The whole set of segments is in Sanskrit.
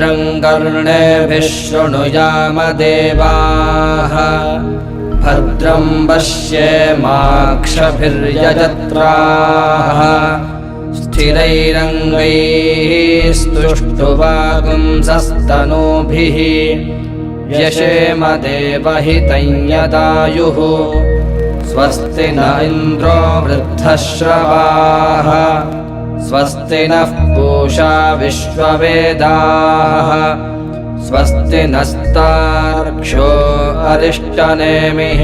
भद्रं कर्णेभिः शृणुयाम देवाः भद्रं पश्येमाक्षभिर्यजत्राः स्थिरैरङ्गैस्तुष्टुवागुंसस्तनूभिः व्यशेम देवहितं यदायुः स्वस्ति न इन्द्रो वृद्धश्रवाः स्वस्ति नः पूषा विश्ववेदाः स्वस्ति नस्तार्क्ष्यो अरिष्टनेमिः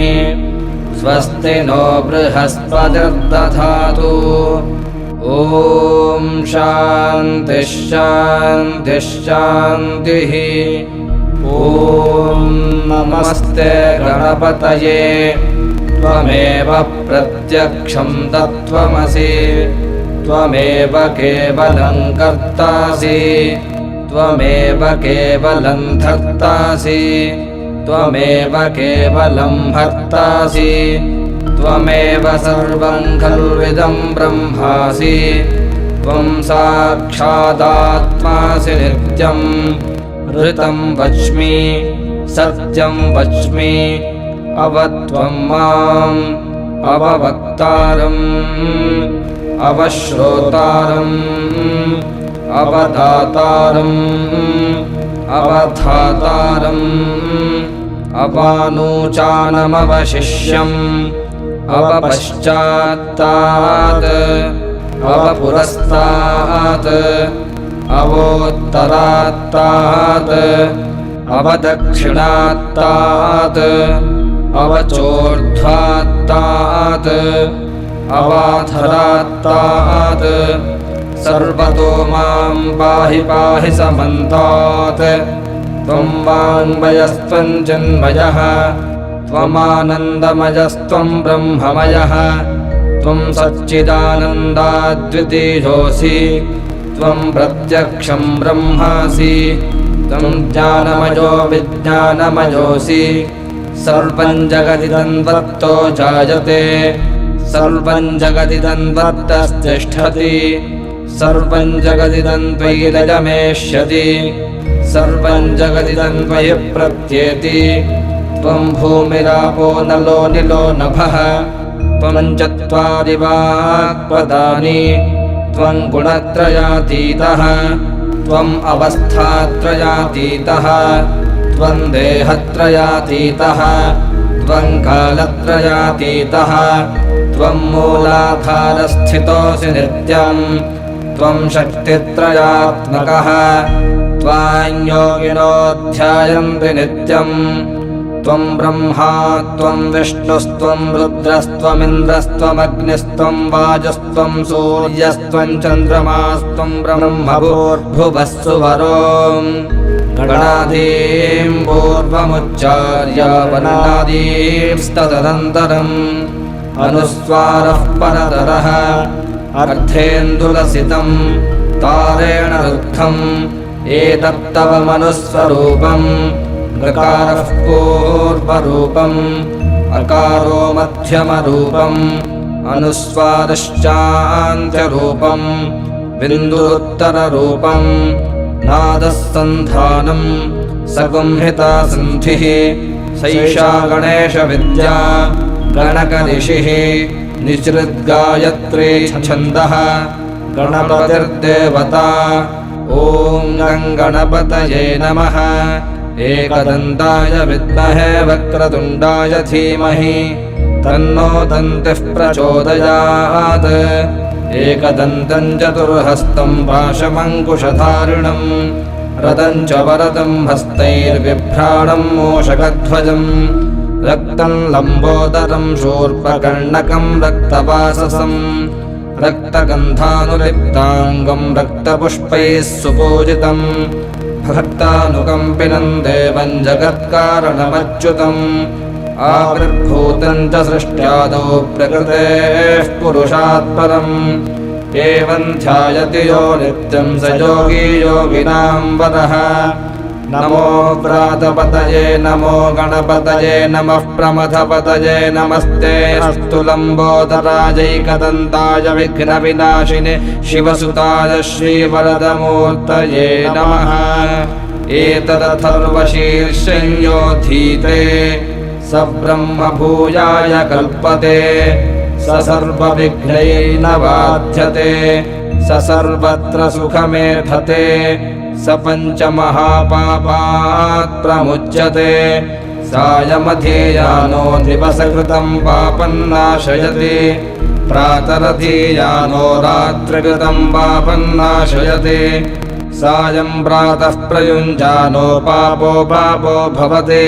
स्वस्ति नो बृहस्पतिर्दधातु ॐ शान्तिः शान्तिः शान्तिः ॐ नमस्ते गणपतये त्वमेव प्रत्यक्षं तत्त्वमसि त्वमेव केवलं कर्तासि त्वमेव केवलं धर्तासि त्वमेव केवलं भर्तासि त्वमेव सर्वं खल्विदं ब्रह्मासि त्वं साक्षादात्मासि नित्यं ऋतं वच्मि सत्यं वच्मि अवत्वं माम् अववक्तारम् अवश्रोतारम् अवदातारम् अवधातारम् अवानूचानमवशिष्यम् अवपश्चात्तात् अवपुरस्तात् अवोत्तरात्तात् अवदक्षिणात्तात् अवचोर्ध्वात्तात् अवाधरात्तात् सर्वतो मां पाहि पाहि समन्तात् त्वं वाङ्मयस्त्वं चिन्मयः त्वमानन्दमयस्त्वं ब्रह्ममयः त्वं सच्चिदानन्दाद्वितीयोऽसि त्वं प्रत्यक्षं ब्रह्मासि त्वं ज्ञानमयो विज्ञानमयोऽसि सर्वं जगदिदं त्वत्तो जायते सर्वं जगदिदं त्वत्तस्तिष्ठति सर्वं जगदिदं त्वयि लयमेष्यति सर्वं जगदिदं त्वयि प्रत्येति त्वं भूमिरापो नलो निलो नभः त्वं चत्वारि वाक्पदानि त्वं गुणत्रयातीतः त्वम् अवस्थात्रयातीतः त्वं देहत्रयातीतः त्वं कालत्रयातीतः त्वं मूलाधारस्थितोऽसि नित्यं त्वं शक्तित्रयात्मकः त्वां योगिनो ध्यायन्ति नित्यं त्वं ब्रह्मा त्वं विष्णुस्त्वं रुद्रस्त्वमिन्द्रस्त्वमग्निस्त्वं वायुस्त्वं सूर्यस्त्वं चन्द्रमास्त्वं ब्रह्मभूर्भुवस्सुवरो गणादीं पूर्वमुच्चार्य वनादींस्तदनन्तरम् अनुस्वारः परतरः अर्थेन्दुलसितं तारेण रुद्धम् एतत्तव मनुस्वरूपम् ऋकारः पूर्वरूपम् अकारो मध्यमरूपम् अनुस्वारश्चान्त्यरूपम् बिन्दुरुत्तररूपम् नादः सन्धानम् सगुंहिता सन्धिः सैषा गणेशविद्या गणकऋषिः निसृद्गायत्री छन्दः गणपतिर्देवता ॐ गणपतये नमः एकदन्ताय विद्महे वक्रतुण्डाय धीमहि तन्नो दन्तिः प्रचोदयात् एकदन्तं चतुर्हस्तं पाशमङ्कुशधारिणं रदं च वरदं हस्तैर्बिभ्राणं मूषकध्वजं रक्तं लम्बोदरं शूर्पकर्णकं रक्तवाससं रक्तगन्धानुलिप्ताङ्गं रक्तपुष्पैः सुपूजितं भक्तानुकम्पिनं देवं जगत्कारणमच्युतम् आविर्भूतं च सृष्ट्यादौ प्रकृतेः पुरुषात् परम् एवं ध्यायति यो नित्यं स योगी योगिनां वरः नमो व्रातपतये नमो गणपतये नमः प्रमथपतये नमस्ते अस्तु लम्बोदराजैकदन्ताय विघ्नविनाशिने शिवसुताय श्रीवरदमूर्तये नमः एतदथर्वशीर्षं योधीते स ब्रह्म भूयाय कल्पते स सर्वविघ्नैर्न बाध्यते स सर्वत्र सुखमेधते स पञ्चमहापापात् प्रमुच्यते सायमधीयानो दिवसकृतं पापं नाशयति प्रातरधीयानो रात्रिकृतं पापं नाशयति सायं प्रातः प्रयुञ्जानो पापो भवति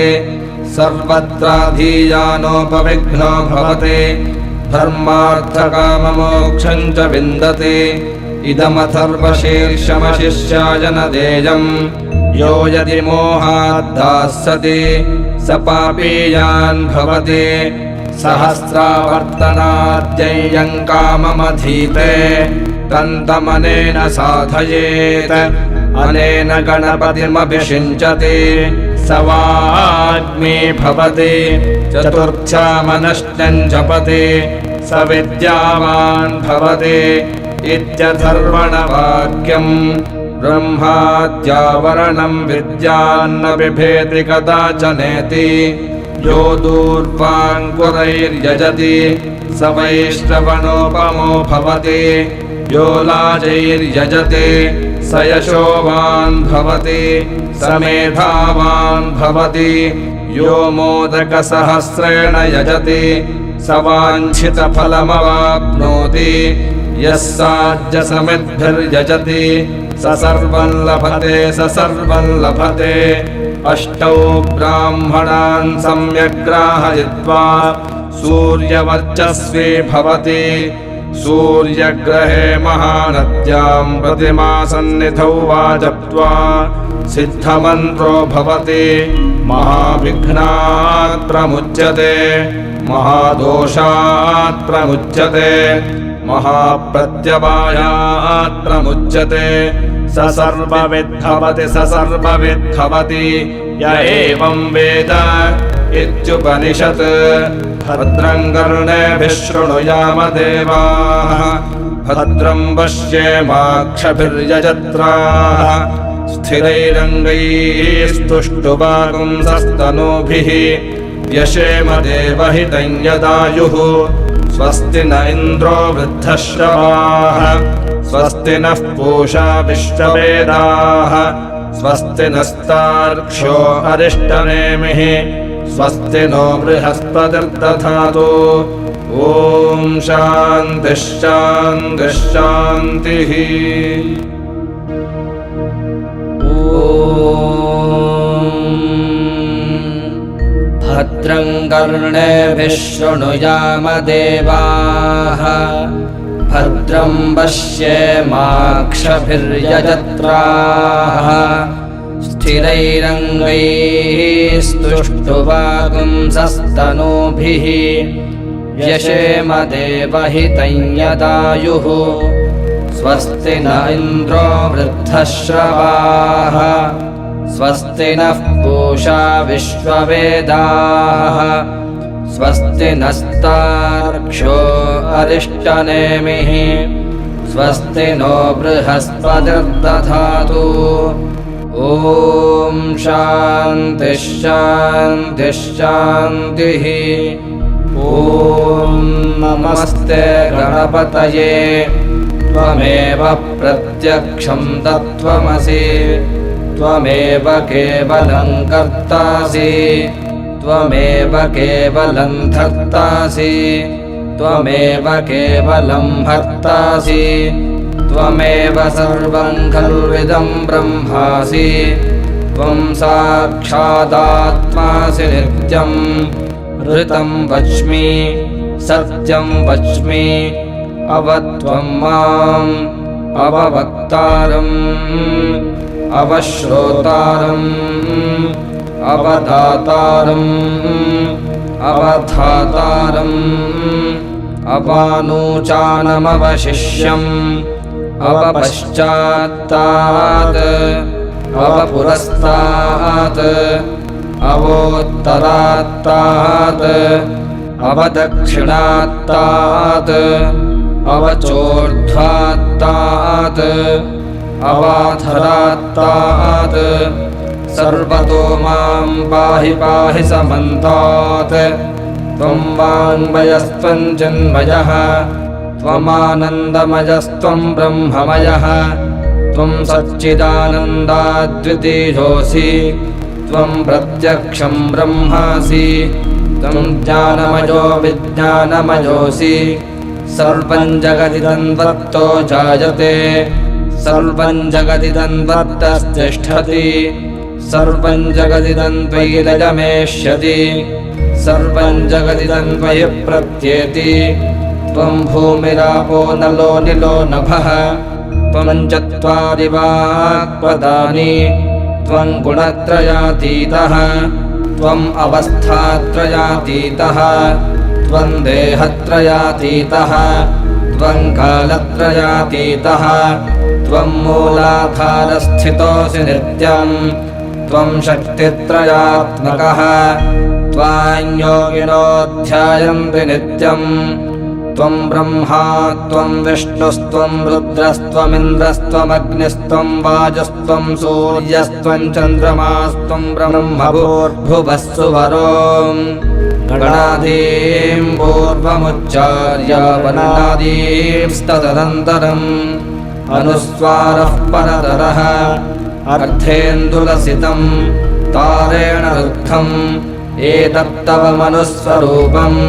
सर्वत्राधीयानोपविघ्नो भवति धर्मार्थकाममोक्षं च विन्दति इदमथर्वशीर्षमशिष्याय न देयम् यो यदि मोहाद्दास्यति स पापीयान् भवति सहस्रावर्तनाद्ययं काममधीते तन्तमनेन साधयेत् अनेन गणपतिमभिषिञ्चति स वाग्मी भवति चतुर्थ्यामनश्चं जपति स विद्यावान् भवति इत्यथर्वणवाक्यम् ब्रह्माद्यावरणं विद्यान्न बिभेति कदाचनेति यो दूर्वाङ्कुरैर्यजति स वैश्रवणोपमो भवति यो लाजैर्यजति स यशोवान् भवति स मेधावान् भवति यो मोदकसहस्रेण यजति स वाञ्छितफलमवाप्नोति यः साज्यसमिद्भिर्यजति स सर्वं लभते अष्टौ ब्राह्मणान् सम्यग्राहयित्वा सूर्यवर्चस्वी भवति सूर्यग्रहे महानद्यां प्रतिमासन्निधौ वा जप्त्वा सिद्धमन्त्रो भवति महाविघ्नात् प्रमुच्यते महादोषात् प्रमुच्यते महाप्रत्यवायात् प्रमुच्यते स सर्वविद्भवति य एवं वेद इत्युपनिषत् भद्रं कर्णेभिः शृणुयाम देवाः भद्रं पश्येमाक्षभिर्यजत्राः स्थिरैरङ्गैस्तुष्टुवागुंसस्तनूभिः यशेम देवहितं यदायुः स्वस्ति न इन्द्रो वृद्धश्रवाः स्वस्ति नः पूषा विश्ववेदाः स्वस्ति नस्तार्क्ष्यो अरिष्टनेमिः स्वस्ति नो बृहस्पतिर्दधातु ॐ शान्तिः शान्तिः शान्तिः भद्रं कर्णेभिः शृणुयाम देवाः भद्रं पश्येमाक्षभिर्यजत्राः स्थिरैरङ्गैस्तुष्टुवागुंसस्तनूभिः व्यशेम देवहितं यदायुः स्वस्ति न इन्द्रो वृद्धश्रवाः स्वस्ति नः पूषा विश्ववेदाः स्वस्ति नस्तार्क्ष्यो अरिष्टनेमिः स्वस्ति नो बृहस्पतिर्दधातु ॐ शान्तिः शान्तिः शान्तिः ॐ नमस्ते गणपतये त्वमेव प्रत्यक्षं तत्त्वमसि त्वमेव केवलं कर्तासि त्वमेव केवलं धर्तासि त्वमेव केवलं भर्तासि त्वमेव सर्वं खल्विदं ब्रह्मासि त्वं साक्षादात्मासि नित्यं ऋतं वच्मि सत्यं वच्मि अवत्वं माम् अववक्तारम् अवश्रोतारम् अवदातारम् अवधातारम् अवानूचानमवशिष्यम् अवपश्चात्तात् अवपुरस्तात् अवोत्तरात्तात् अवदक्षिणात्तात् अवचोर्ध्वात्तात् अवाधरात्तात् सर्वतो मां पाहि पाहि समन्तात् त्वं वाङ्मयस्त्वं चिन्मयः त्वमानन्दमयस्त्वं ब्रह्ममयः त्वं सच्चिदानन्दाद्वितीयोऽसि त्वं प्रत्यक्षं ब्रह्मासि त्वं ज्ञानमयो विज्ञानमयोऽसि सर्वं जगदिदं त्वत्तो जायते सर्वं जगदिदं त्वत्तस्तिष्ठति सर्वं जगदिदं त्वयि लयमेष्यति सर्वं जगदिदं त्वयि प्रत्येति त्वं भूमिरापो नलो निलो नभः त्वं चत्वारि वाक्पदानि त्वं गुणत्रयातीतः त्वम् अवस्थात्रयातीतः त्वं देहत्रयातीतः त्वं कालत्रयातीतः त्वं मूलाधारस्थितोऽसि नित्यं त्वं शक्तित्रयात्मकः त्वां योगिनो ध्यायन्ति नित्यं त्वं ब्रह्मा त्वं विष्णुस्त्वं रुद्रस्त्वमिन्द्रस्त्वमग्निस्त्वं वायुस्त्वं सूर्यस्त्वं चन्द्रमास्त्वं ब्रह्मभूर्भुवस्सुवरो गणादीं पूर्वमुच्चार्य वनादींस्तदनन्तरम् अनुस्वारः परतरः अर्थेन्दुलसितं तारेण रुद्धम् एतत्तव मनुस्वरूपम्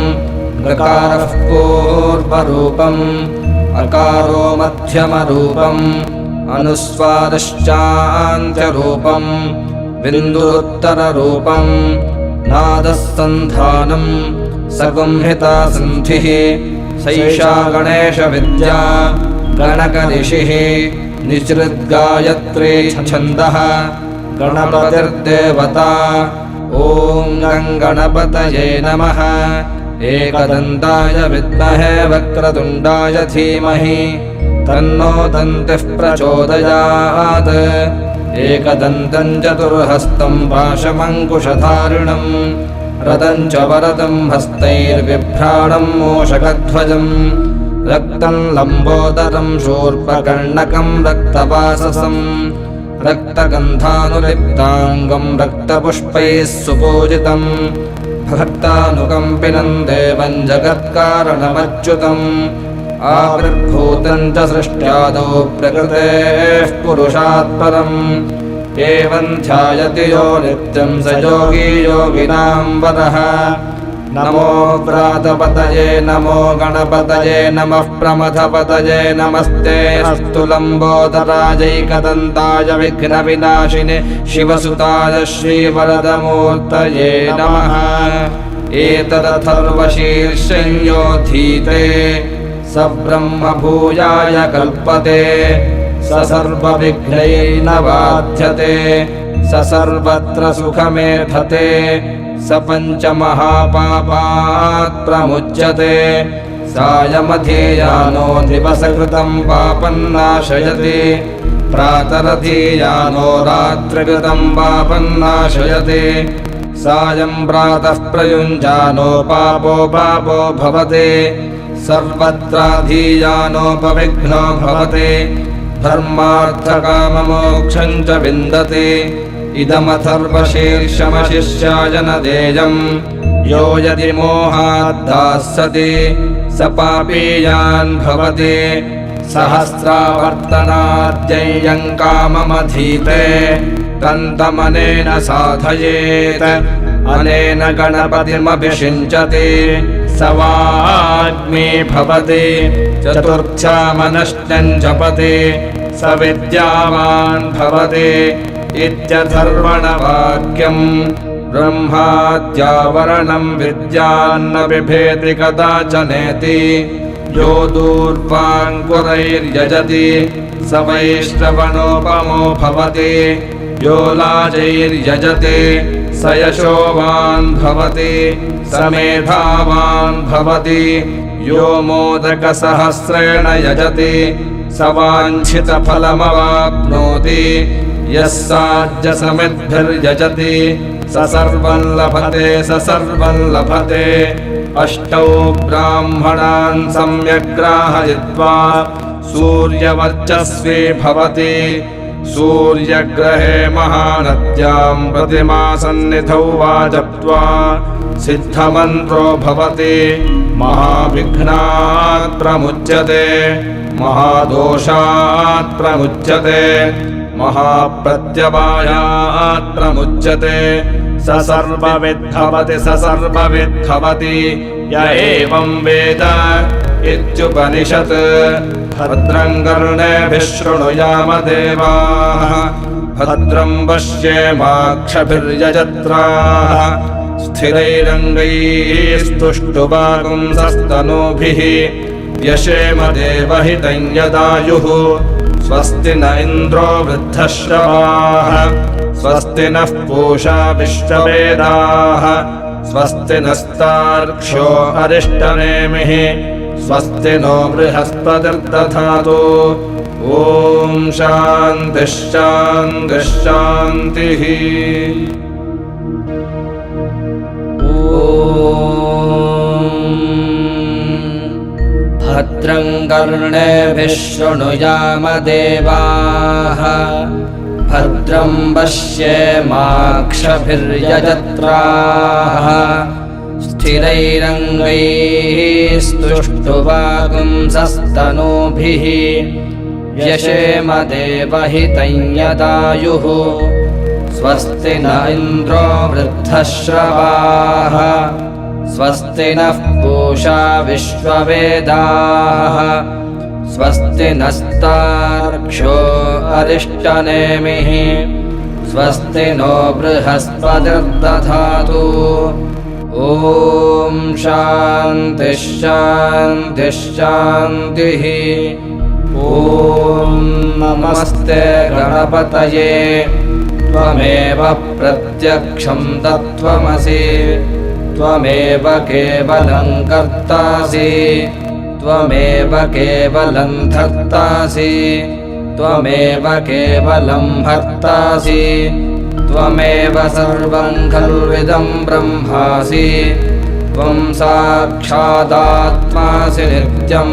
ऋकारः पूर्वरूपम् अकारो मध्यमरूपम् अनुस्वारश्चान्त्यरूपम् बिन्दुरुत्तररूपम् नादः सन्धानम् सगुंहिता सन्धिः सैषा गणेशविद्या गणकऋषिः निसृद्गायत्री छन्दः गणपतिर्देवता ॐ गणपतये नमः एकदन्ताय विद्महे वक्रतुण्डाय धीमहि तन्नो दन्तिः प्रचोदयात् एकदन्तं चतुर्हस्तं पाशमङ्कुशधारिणं रदं च वरदं हस्तैर्बिभ्राणं मूषकध्वजं रक्तं लम्बोदरं शूर्पकर्णकं रक्तवाससं रक्तगन्धानुलिप्ताङ्गं रक्तपुष्पैः सुपूजितं भक्तानुकम्पिनं देवं जगत्कारणमच्युतम् आविर्भूतं च सृष्ट्यादौ प्रकृतेः पुरुषात् परम् एवं ध्यायति यो नित्यं स योगी योगिनां वरः नमो व्रातपतये नमो गणपतये नमः प्रमथपतये नमस्ते अस्तु लम्बोदराजैकदन्ताय विघ्नविनाशिने शिवसुताय श्रीवरदमूर्तये नमः एतदथर्वशीर्षं योऽधीते स ब्रह्मभूयाय कल्पते स सर्वविघ्नैर्न बाध्यते स सर्वत्र सुखमेधते स पञ्चमहापापात् प्रमुच्यते सायमधीयानो दिवसकृतं पापं नाशयति प्रातरधीयानो रात्रिकृतं पापं नाशयति सायं प्रातः प्रयुञ्जानो पापो भवति सर्वत्राधीयानोपविघ्नो भवति धर्मार्थकाममोक्षं च विन्दति इदमथर्वशीर्षमशिष्याय न देयम् यो यदि मोहाद्दास्यति स पापीयान् भवति सहस्रावर्तनाद्ययं काममधीते तन्तमनेन साधयेत् अनेन गणपतिमभिषिञ्चति स वाग्मी भवति चतुर्थ्यामनश्चं जपति स विद्यावान् भवति इत्यथर्वणवाक्यम् ब्रह्माद्यावरणं विद्यान्न बिभेति कदाचनेति यो दूर्वाङ्कुरैर्यजति स वैश्रवणोपमो भवति यो लाजैर्यजति स यशोवान् भवति स मेधावान् भवति यो मोदकसहस्रेण यजति स वाञ्छितफलमवाप्नोति यः साज्यसमिद्भिर्यजति स सर्वं लभते अष्टौ ब्राह्मणान् सम्यग् ग्राहयित्वा सूर्यवर्चस्वी भवति सूर्यग्रहे महानद्यां प्रतिमासन्निधौ वा जप्त्वा सिद्धमन्त्रो भवति महाविघ्नात् प्रमुच्यते महादोषात् प्रमुच्यते महाप्रत्यवायात् प्रमुच्यते स सर्वविद्भवति य एवं वेद इत्युपनिषत् भद्रं कर्णेभिः शृणुयाम देवाः भद्रं पश्येमाक्षभिर्यजत्राः स्थिरैरङ्गैस्तुष्टुवागुंसस्तनूभिः व्यशेम देवहितं यदायुः स्वस्ति न इन्द्रो वृद्धश्रवाः स्वस्ति नः पूषा विश्ववेदाः स्वस्ति नस्तार्क्ष्यो अरिष्टनेमिः स्वस्ति नो बृहस्पतिर्दधातु ॐ शान्तिः शान्तिः शान्तिः। भद्रं कर्णेभिः शृणुयाम देवाः भद्रं पश्येमाक्षभिर्यजत्राः स्थिरैरङ्गैस्तुष्टुवागुंसस्तनूभिः व्यशेम देवहितं यदायुः स्वस्ति न इन्द्रो वृद्धश्रवाः स्वस्ति नः पूषा विश्ववेदाः स्वस्ति नस्तार्क्ष्यो अरिष्टनेमिः स्वस्ति नो बृहस्पतिर्दधातु ॐ शान्तिः शान्तिः शान्तिः। ॐ नमस्ते गणपतये त्वमेव प्रत्यक्षं तत्त्वमसि त्वमेव केवलं कर्तासि त्वमेव केवलं धर्तासि त्वमेव केवलं भर्तासि त्वमेव सर्वं खल्विदं ब्रह्मासि त्वं साक्षादात्मासि नित्यं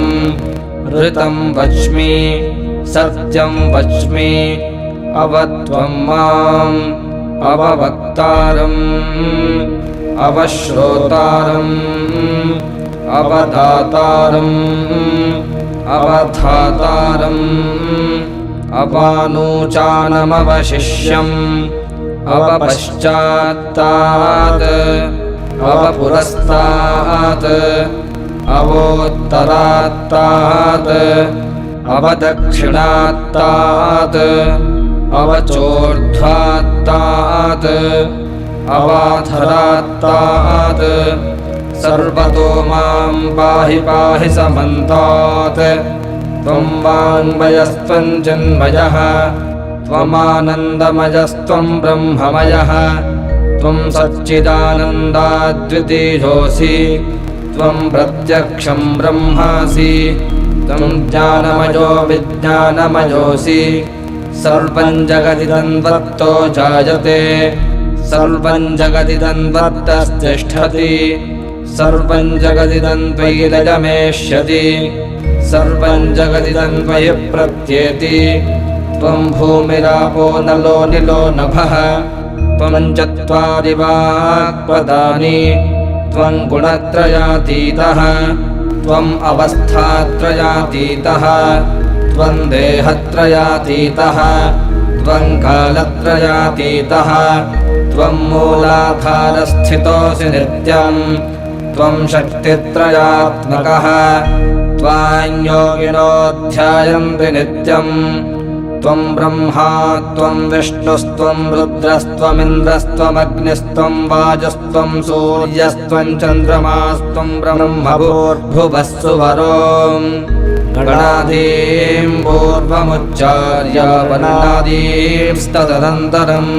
ऋतं वच्मि सत्यं वच्मि अवत्वं माम् अववक्तारम् अवश्रोतारम् अवदातारम् अवधातारम् अवानूचानमवशिष्यम् अवपश्चात्तात् अवपुरस्तात् अवोत्तरात्तात् अवदक्षिणात्तात् अवचोर्ध्वात्तात् अवाधरात्तात् सर्वतो मां पाहि पाहि समन्तात् त्वं वाङ्मयस्त्वं चिन्मयः त्वमानन्दमयस्त्वं ब्रह्ममयः त्वं सच्चिदानन्दाद्वितीयोऽसि त्वं प्रत्यक्षं ब्रह्मासि त्वं ज्ञानमयो विज्ञानमयोऽसि सर्वं जगदिदं त्वत्तो जायते सर्वं जगदिदं त्वत्तस्तिष्ठति सर्वं जगदिदं त्वयि लयमेष्यति सर्वं जगदिदं त्वयि प्रत्येति त्वं भूमिरापो नलो निलो नभः त्वं चत्वारि वाक्पदानि त्वं गुणत्रयातीतः त्वम् अवस्थात्रयातीतः त्वं देहत्रयातीतः त्वं कालत्रयातीतः त्वं मूलाधारस्थितोऽसि नित्यं त्वं शक्तित्रयात्मकः त्वां योगिनो ध्यायन्ति नित्यं त्वं ब्रह्मा त्वं विष्णुस्त्वं रुद्रस्त्वमिन्द्रस्त्वमग्निस्त्वं वायुस्त्वं सूर्यस्त्वं चन्द्रमास्त्वं ब्रह्मभूर्भुवस्सुवरो गणादीं पूर्वमुच्चार्य वनादींस्तदनन्तरम्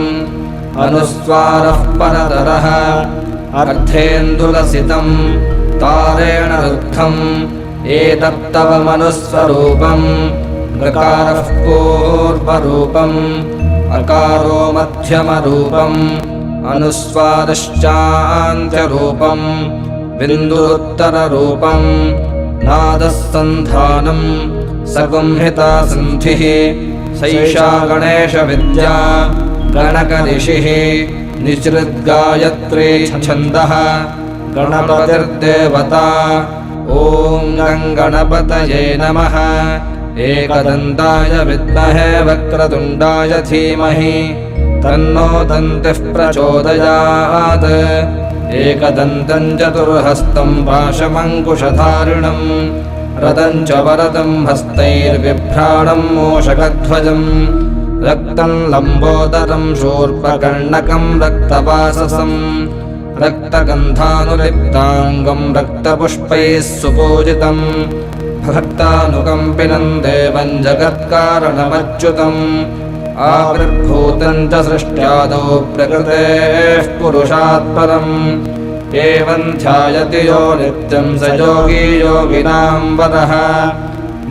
अनुस्वारः परतरः अर्धेन्दुलसितं तारेण रुद्धम् एतत्तव मनुस्वरूपम् गकारः पूर्वरूपम् अकारो मध्यमरूपम् अनुस्वारश्चान्त्यरूपम् बिन्दुरुत्तररूपम् नादः सन्धानम् सगुंहिता सन्धिः सैषा गणेशविद्या गणकऋषिः निसृद्गायत्री छन्दः गणपतिर्देवता ॐ गणपतये नमः एकदन्ताय विद्महे वक्रतुण्डाय धीमहि तन्नो दन्तिः प्रचोदयात् एकदन्तं चतुर्हस्तं पाशमङ्कुशधारिणं रथं च वरदं हस्तैर्बिभ्राणं मूषकध्वजं रक्तं लम्बोदरं शूर्पकर्णकं रक्तवाससं रक्तगन्धानुलिप्ताङ्गं रक्तपुष्पैः सुपूजितं भक्तानुकम्पिनं देवं जगत्कारणमच्युतम् आविर्भूतं च सृष्ट्यादौ प्रकृतेः पुरुषात् परम् एवं ध्यायति यो नित्यं स योगी योगिनां वरः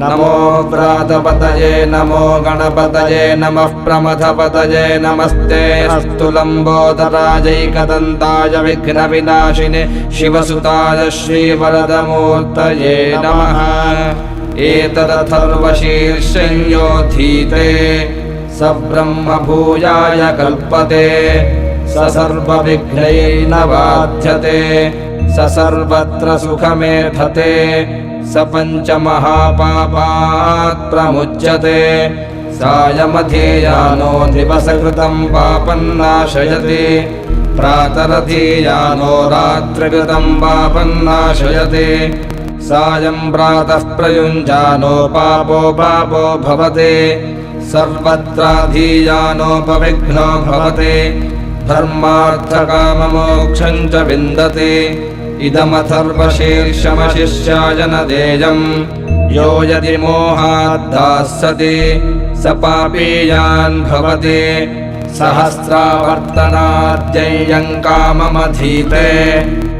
नमो व्रातपतये नमो गणपतये नमः प्रमथपतये नमस्ते अस्तु लम्बोदराजैकदन्ताय विघ्नविनाशिने शिवसुताय श्रीवरदमूर्तये नमः एतदथर्वशीर्षं यो धीते स ब्रह्मभूयाय कल्पते स सर्वविघ्नैर्न बाध्यते स सर्वत्र सुखमेधते स पञ्चमहापापात् प्रमुच्यते सायमधीयानो दिवसकृतं पापं नाशयति प्रातरधीयानो रात्रिकृतं पापं नाशयति सायं प्रातः प्रयुञ्जानो पापो भवति सर्वत्राधीयानोपविघ्नो भवति धर्मार्थकाममोक्षं च विन्दति इदमथर्वशीर्षमशिष्याय न देयं यो यदि मोहाद्दास्यति स पापीयान् भवति सहस्रावर्तनाद्ययं काममधीते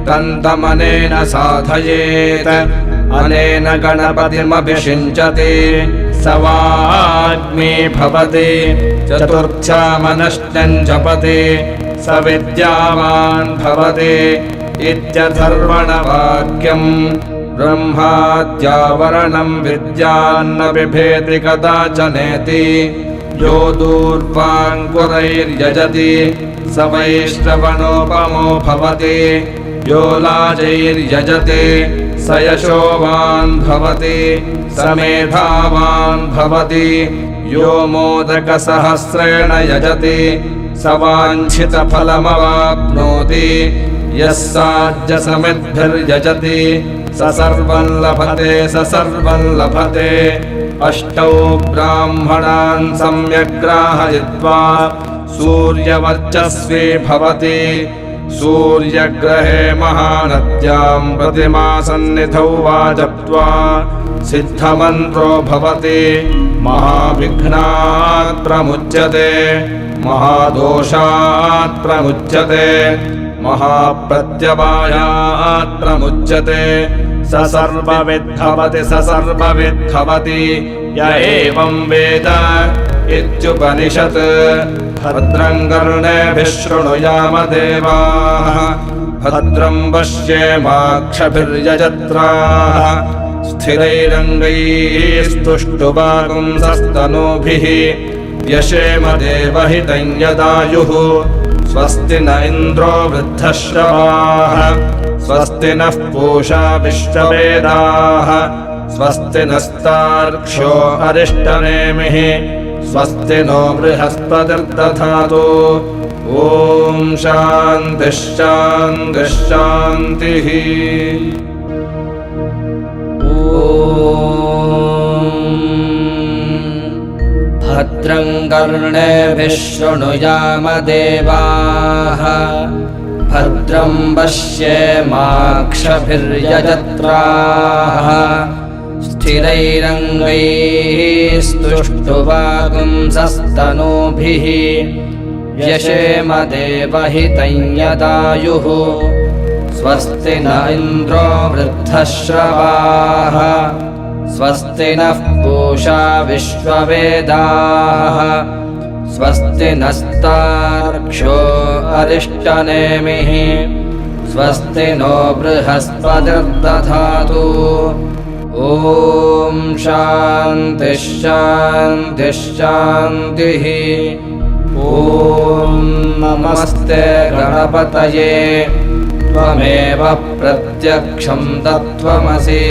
तन्तमनेन साधयेत् अनेन गणपतिमभिषिञ्चति स वाग्मी भवति चतुर्थ्यामनश्चं जपति स विद्यावान् भवति इत्यथर्वणवाक्यम् ब्रह्माद्यावरणं विद्यान्न बिभेति कदाचनेति यो दूर्वाङ्कुरैर्यजति स वैश्रवणोपमो भवति यो लाजैर्यजति स यशोवान् भवति स मेधावान् भवति यो मोदकसहस्रेण यजति स वाञ्छितफलमवाप्नोति यः साज्यसमिद्भिर्यजति स सर्वं लभते अष्टौ ब्राह्मणान् सम्यग्राहयित्वा सूर्यवर्चस्वी भवति सूर्यग्रहे महानद्यां प्रतिमासन्निधौ वा जप्त्वा सिद्धमन्त्रो भवति महाविघ्नात् प्रमुच्यते महादोषात् प्रमुच्यते महाप्रत्यवायात् प्रमुच्यते स सर्वविद्भवति य एवं वेद इत्युपनिषत् भद्रं कर्णेभिः शृणुयाम देवाः भद्रं पश्येमाक्षभिर्यजत्राः स्थिरैरङ्गैस्तुष्टुवागुंसस्तनूभिः व्यशेम देवहितं यदायुः स्वस्ति न इन्द्रो वृद्धश्रवाः स्वस्ति नः पूषा विश्ववेदाः स्वस्ति नस्तार्क्ष्यो अरिष्टनेमिः स्वस्ति नो बृहस्पतिर्दधातु ॐ शान्तिः शान्तिः शान्तिः भद्रं कर्णेभिः शृणुयाम देवाः भद्रं पश्येमाक्षभिर्यजत्राः स्थिरैरङ्गैस्तुष्टुवागुंसस्तनूभिः व्यशेम देवहितं यदायुः स्वस्ति न इन्द्रो वृद्धश्रवाः स्वस्ति नः पूषा विश्ववेदाः स्वस्ति नस्तार्क्ष्यो अरिष्टनेमिः स्वस्ति नो बृहस्पतिर्दधातु ॐ शान्तिः शान्तिः शान्तिः। ॐ नमस्ते गणपतये त्वमेव प्रत्यक्षं तत्त्वमसि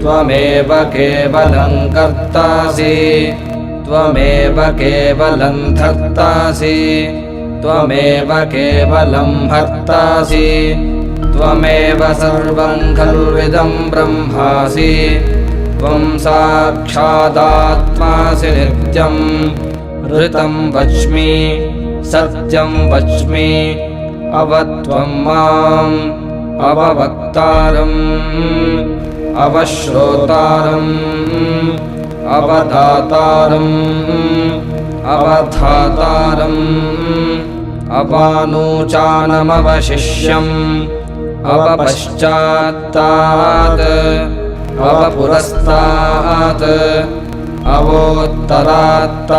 त्वमेव केवलं कर्तासि त्वमेव केवलं धर्तासि त्वमेव केवलं भर्तासि त्वमेव सर्वं खल्विदं ब्रह्मासि त्वं साक्षादात्मासि नित्यं ऋतं वच्मि सत्यं वच्मि अवत्वं माम् अववक्तारम् अवश्रोतारम् अवदातारम् अवधातारम् अवानूचानमवशिष्यम् अवपश्चात्तात् अवपुरस्तात् अवोत्तरात्तात्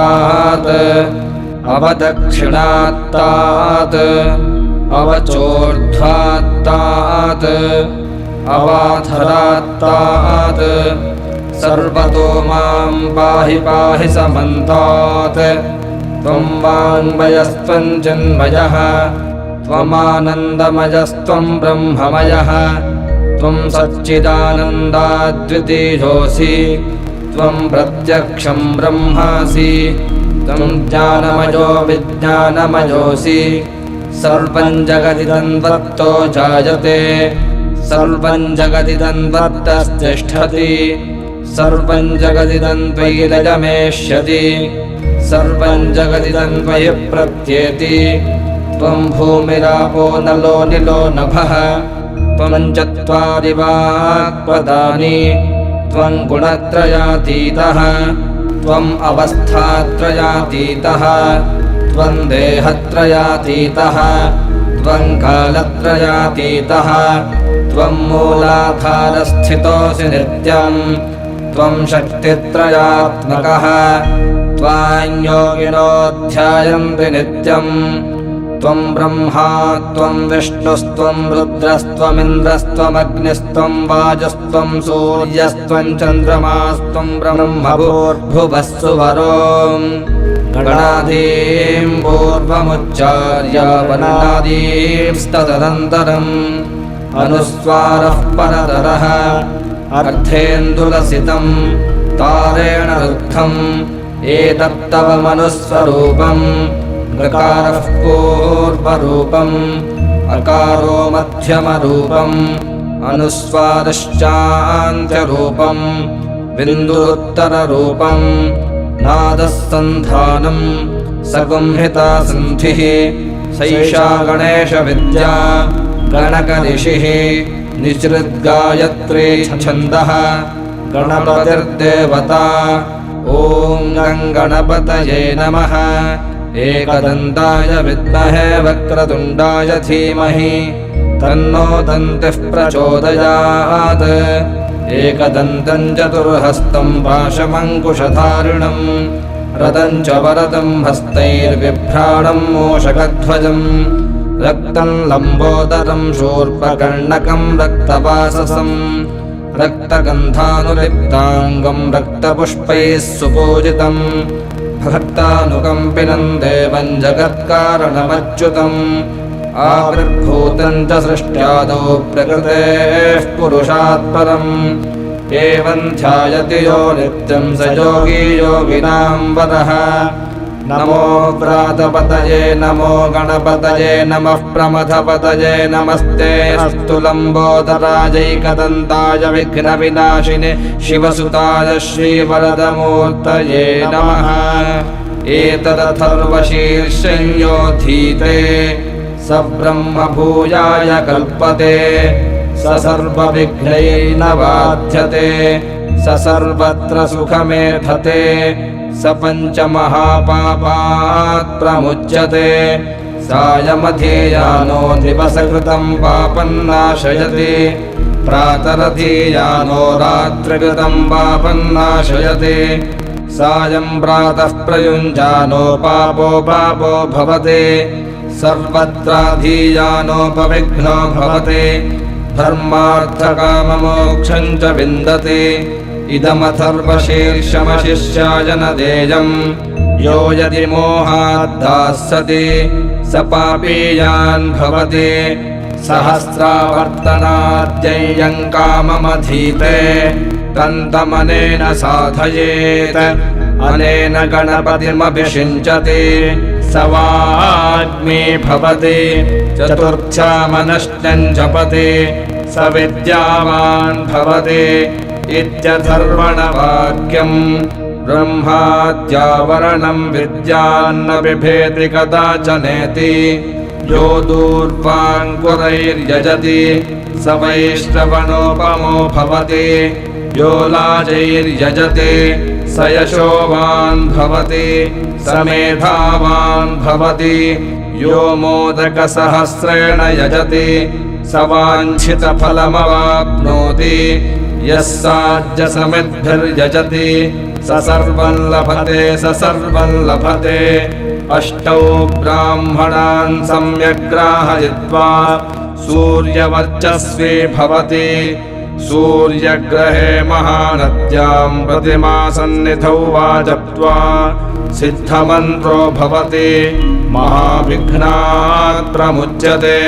अवदक्षिणात्तात् अवचोर्ध्वात्तात् अवाधरात्तात् सर्वतो मां पाहि पाहि समन्तात् त्वं वाङ्मयस्त्वं चिन्मयः त्वमानन्दमयस्त्वं ब्रह्ममयः त्वं सच्चिदानन्दाद्वितीयोऽसि त्वं प्रत्यक्षं ब्रह्मासि त्वं ज्ञानमयो विज्ञानमयोऽसि सर्वं जगदिदं त्वत्तो जायते सर्वं जगदिदं त्वत्तस्तिष्ठति सर्वं जगदिदं त्वयि लयमेष्यति सर्वं जगदिदं त्वयि प्रत्येति त्वं भूमिरापो नलो निलो नभः त्वं चत्वारि वाक्पदानि त्वं गुणत्रयातीतः त्वम् अवस्थात्रयातीतः त्वं देहत्रयातीतः त्वं कालत्रयातीतः त्वं मूलाधारस्थितोऽसि नित्यं त्वं शक्तित्रयात्मकः त्वां योगिनो ध्यायन्ति नित्यं त्वं ब्रह्मा त्वं विष्णुस्त्वं रुद्रस्त्वमिन्द्रस्त्वमग्निस्त्वं वायुस्त्वं सूर्यस्त्वं चन्द्रमास्त्वं ब्रह्मभूर्भुवस्सुवरो गणादीं पूर्वमुच्चार्य वर्णादींस्तदनन्तरम् अनुस्वारः परतरः अर्धेन्दुलसितं तारेण रुद्धम् एतत्तव मनुस्वरूपम् ऋकारः पूर्वरूपम् अकारो मध्यमरूपम् अनुस्वारश्चान्त्यरूपम् बिन्दुरुत्तररूपम् नादः सन्धानम् सगुंहिता सन्धिः सैषा गणेशविद्या गणकऋषिः निसृद्गायत्री छन्दः गणपतिर्देवता ॐ गणपतये नमः एकदन्ताय विद्महे वक्रतुण्डाय धीमहि तन्नो दन्तिः प्रचोदयात् एकदन्तं चतुर्हस्तं पाशमङ्कुशधारिणं रथं च वरदं हस्तैर्बिभ्राणं मूषकध्वजं रक्तं लम्बोदरं शूर्पकर्णकं रक्तवाससं रक्तगन्धानुलिप्ताङ्गं रक्तपुष्पैः सुपूजितं भक्तानुकम्पिनं देवं जगत्कारणमच्युतम् आविर्भूतं च सृष्ट्यादौ प्रकृतेः पुरुषात् परम् एवं ध्यायति यो नित्यं स योगी योगिनां वरः नमो व्रातपतये नमो गणपतये नमः प्रमथपतये नमस्ते अस्तु लम्बोदराजैकदन्ताय विघ्नविनाशिने शिवसुताय श्रीवरदमूर्तये नमः एतदथर्वशीर्षं योऽधीते स ब्रह्मभूयाय कल्पते स सर्वविघ्नैर्न बाध्यते स सर्वत्र सुखमेधते स पञ्चमहापापात् प्रमुच्यते सायमधीयानो दिवसकृतं पापं नाशयति प्रातरधीयानो रात्रिकृतं पापं नाशयति सायं प्रातः प्रयुञ्जानो पापो भवते सर्वत्राधीयानोपविघ्नो भवते धर्मार्थकाममोक्षं च विन्दति इदमथर्वशीर्षमशिष्याय न देयम् यो यदि मोहाद्दास्यति स पापीयान् भवति सहस्रावर्तनाद्यय्यं काममधीते तन्तमनेन साधयेत् अनेन गणपतिमभिषिञ्चति स वाग्मी भवति चतुर्थ्यामनश्चं जपति स विद्यावान् भवति इत्यथर्वणवाक्यम् ब्रह्माद्यावरणं विद्यान्न बिभेति कदाचनेति यो दूर्वाङ्कुरैर्यजति स वैश्रवणोपमो भवति यो लाजैर्यजति स यशोवान् भवति स मेधावान् भवति यो मोदकसहस्रेण यजति स वाञ्छितफलमवाप्नोति यः साध्यसमिद्भिर्यजति स सर्वं लभते स सर्वं लभते अष्टौ ब्राह्मणान् सम्यग्राहयित्वा सूर्यवर्चस्वी भवति सूर्यग्रहे महानद्यां प्रतिमासन्निधौ वा जप्त्वा सिद्धमन्त्रो भवति महाविघ्नात् प्रमुच्यते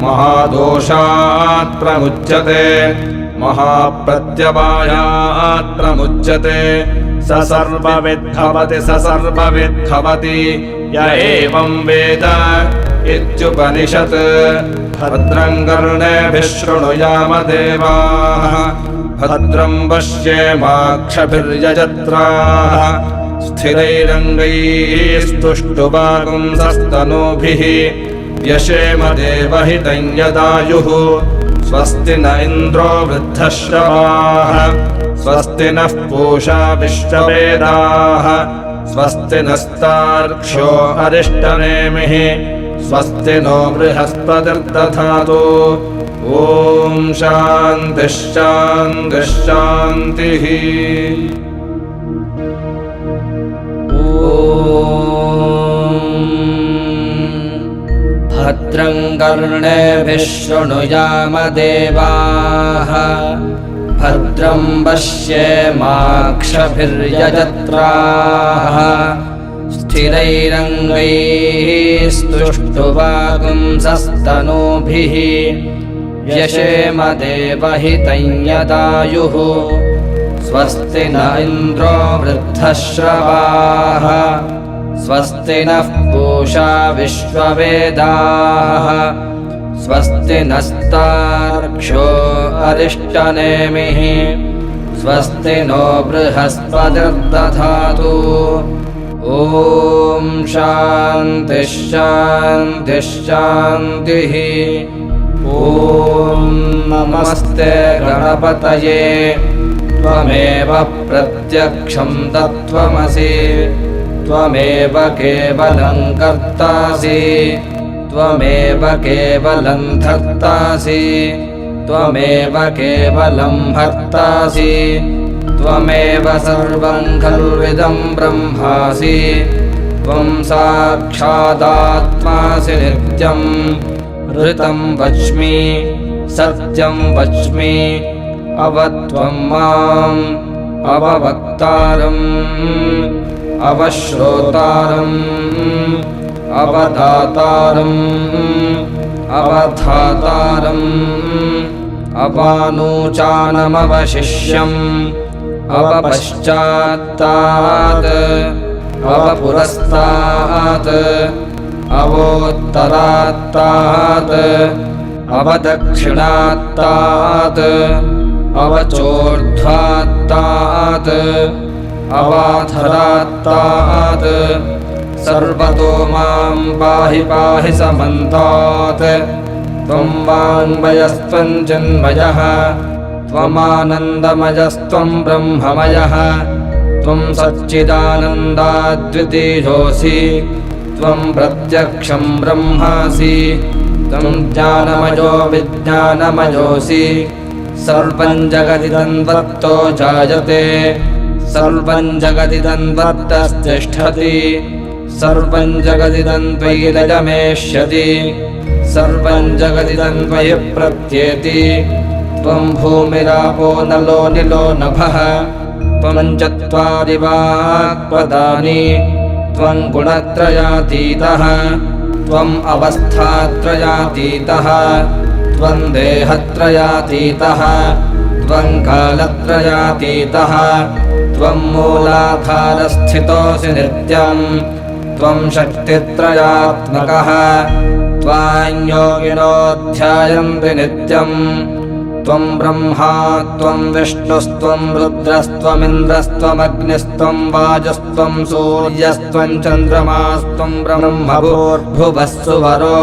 महादोषात् प्रमुच्यते महाप्रत्यवायात् प्रमुच्यते स सर्वविद्भवति स सर्वविद्भवति य एवं वेद इत्युपनिषत् भद्रं कर्णेभिः शृणुयाम देवाः भद्रं पश्येमाक्षभिर्यजत्राः स्थिरैरङ्गैस्तुष्टुवागुंसस्तनूभिः यशेम देवहितं यदायुः स्वस्ति न इन्द्रो वृद्धश्रवाः स्वस्ति नः पूषा विश्ववेदाः स्वस्ति नस्तार्क्ष्यो अरिष्टनेमिः स्वस्ति नो बृहस्पतिर्दधातु ॐ शान्तिः शान्तिः शान्तिः भद्रं कर्णेभिः शृणुयाम देवाः भद्रं पश्येमाक्षभिर्यजत्राः स्थिरैरङ्गैस्तुष्टुवागुंसस्तनूभिः यशेम देवहितं यदायुः स्वस्ति न इन्द्रो वृद्धश्रवाः स्वस्ति नः पूषा विश्ववेदाः स्वस्ति नस्तार्क्ष्यो अरिष्टनेमिः स्वस्ति नो बृहस्पतिर्दधातु ॐ शान्तिः शान्तिः शान्तिः ॐ नमस्ते गणपतये त्वमेव प्रत्यक्षं तत्त्वमसि त्वमेव केवलं कर्तासि त्वमेव केवलं धर्तासि त्वमेव केवलं भर्तासि त्वमेव सर्वं खल्विदं ब्रह्मासि त्वं साक्षादात्मासि नित्यं ऋतं वच्मि सत्यं वच्मि अवत्वं माम् अववक्तारम् अवश्रोतारम् अवदातारम् अवधातारम् अवानूचानमवशिष्यम् अवपश्चात्तात् अवपुरस्तात् अवोत्तरात्तात् अवदक्षिणात्तात् अवचोर्ध्वात्तात् अवाधरात्तात् सर्वतो मां पाहि पाहि समन्तात् त्वं वाङ्मयस्त्वं चिन्मयः त्वमानन्दमयस्त्वं ब्रह्ममयः त्वं सच्चिदानन्दाद्वितीयोऽसि त्वं प्रत्यक्षं ब्रह्मासि त्वं ज्ञानमयो विज्ञानमयोऽसि सर्वं जगदिदं त्वत्तो जायते सर्वं जगदिदं त्वत्तस्तिष्ठति सर्वं जगदिदं त्वयि लयमेष्यति सर्वं जगदिदन्वयि प्रत्येति त्वं भूमिरापो नलो निलो नभः त्वं चत्वारि वाक्पदानि त्वं गुणत्रयातीतः त्वम् अवस्थात्रयातीतः त्वं देहत्रयातीतः त्वं कालत्रयातीतः त्वं मूलाधारस्थितोऽसि नित्यं त्वं शक्तित्रयात्मकः त्वां योगिनो ध्यायन्ति नित्यं त्वं ब्रह्मा त्वं विष्णुस्त्वं रुद्रस्त्वमिन्द्रस्त्वमग्निस्त्वं वायुस्त्वं सूर्यस्त्वं चन्द्रमास्त्वं ब्रह्मभूर्भुवस्सुवरो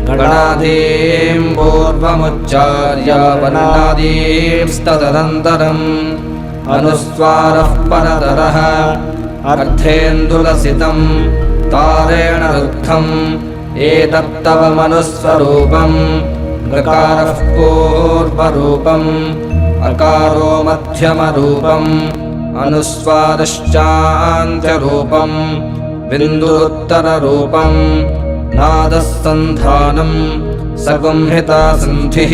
गणादीं पूर्वमुच्चार्य वनादींस्तदनन्तरम् अनुस्वारः परतरः अर्धेन्दुलसितं तारेण रुद्धम् एतत्तव मनुस्वरूपम् गकारः पूर्वरूपम् अकारो मध्यमरूपम् अनुस्वारश्चान्त्यरूपम् बिन्दुरुत्तररूपम् नादः सन्धानम् सगुंहिता सन्धिः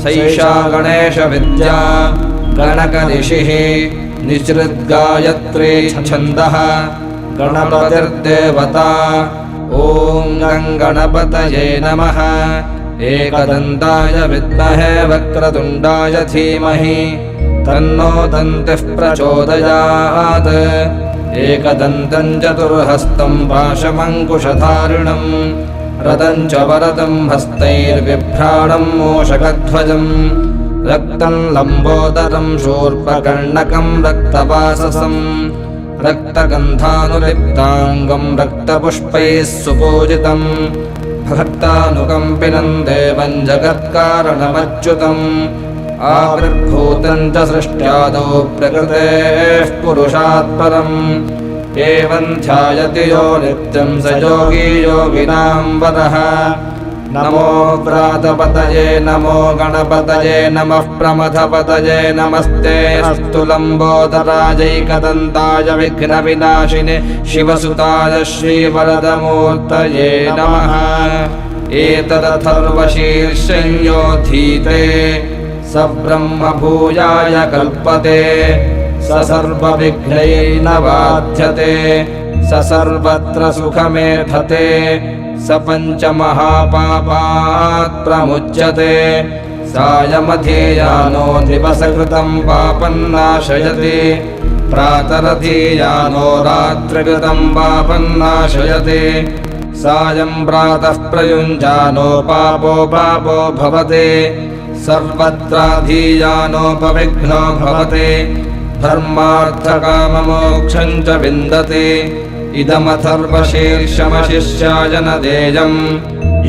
सैषा गणेशविद्या गणकऋषिः निसृद्गायत्री छन्दः गणपतिर्देवता ॐ गणपतये नमः एकदन्ताय विद्महे वक्रतुण्डाय धीमहि तन्नो दन्तिः प्रचोदयात् एकदन्तं चतुर्हस्तं पाशमङ्कुशधारिणं रदं च वरदं हस्तैर्बिभ्राणं मूषकध्वजं रक्तं लम्बोदरं शूर्पकर्णकं रक्तवाससं रक्तगन्धानुलिप्ताङ्गं रक्तपुष्पैः सुपूजितं भक्तानुकम्पिनं देवं जगत्कारणमच्युतम् आविर्भूतं च सृष्ट्यादौ प्रकृतेः पुरुषात् परम् एवं ध्यायति यो नित्यं स योगी योगिनां वरः नमो व्रातपतये नमो गणपतये नमः प्रमथपतये नमस्ते अस्तु लम्बोदराजैकदन्ताय विघ्नविनाशिने शिवसुताय श्रीवरदमूर्तये नमः एतदथर्वशीर्षं योधीते स ब्रह्मभूयाय कल्पते स सर्वविघ्नैर्न बाध्यते स सर्वत्र सुखमेधते स पञ्चमहापापात् प्रमुच्यते सायमधीयानो दिवसकृतं पापं नाशयति प्रातरधीयानो रात्रिकृतं पापं नाशयति सायं प्रातः प्रयुञ्जानो पापो भवति सर्वत्राधीयानोपविघ्नो भवति धर्मार्थकाममोक्षं च विन्दति इदमथर्वशीर्षमशिष्याय न देयं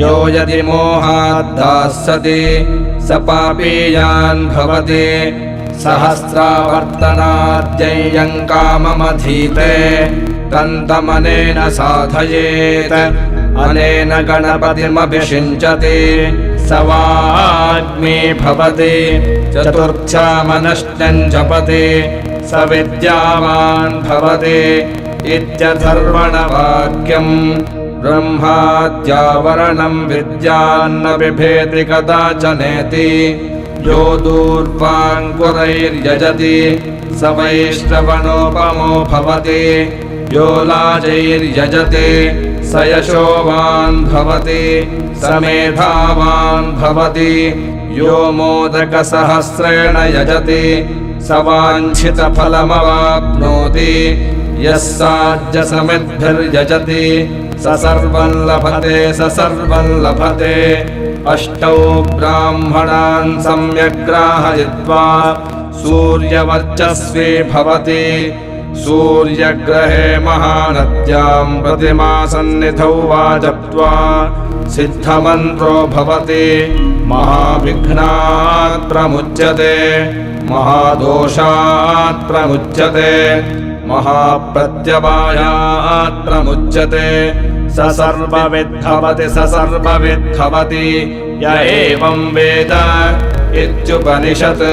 यो यदि मोहाद्दास्यति स पापीयान् भवति सहस्रावर्तनाद्ययं काममधीते तन्तमनेन साधयेत् अनेन गणपतिमभिषिञ्चति स वाग्मी भवति चतुर्थ्यामनश्चं जपति स विद्यावान् भवति इत्यथर्वणवाक्यम् ब्रह्माद्यावरणं विद्यान्न बिभेति कदाचनेति यो दूर्वाङ्कुरैर्यजति स वैश्रवणोपमो भवति यो लाजैर्यजति स यशोवान् भवति स मेधावान् भवति यो मोदकसहस्रेण यजति स वाञ्छितफलमवाप्नोति यः साज्यसमिद्भिर्यजति स सर्वं लभते अष्टौ ब्राह्मणान् सम्यग्राहयित्वा सूर्यवर्चस्वी भवति सूर्यग्रहे महानद्यां प्रतिमासन्निधौ वा जप्त्वा सिद्धमन्त्रो भवति महाविघ्नात् प्रमुच्यते महादोषात् प्रमुच्यते महाप्रत्यवायात् प्रमुच्यते स सर्वविद्भवति य एवं वेद इत्युपनिषत्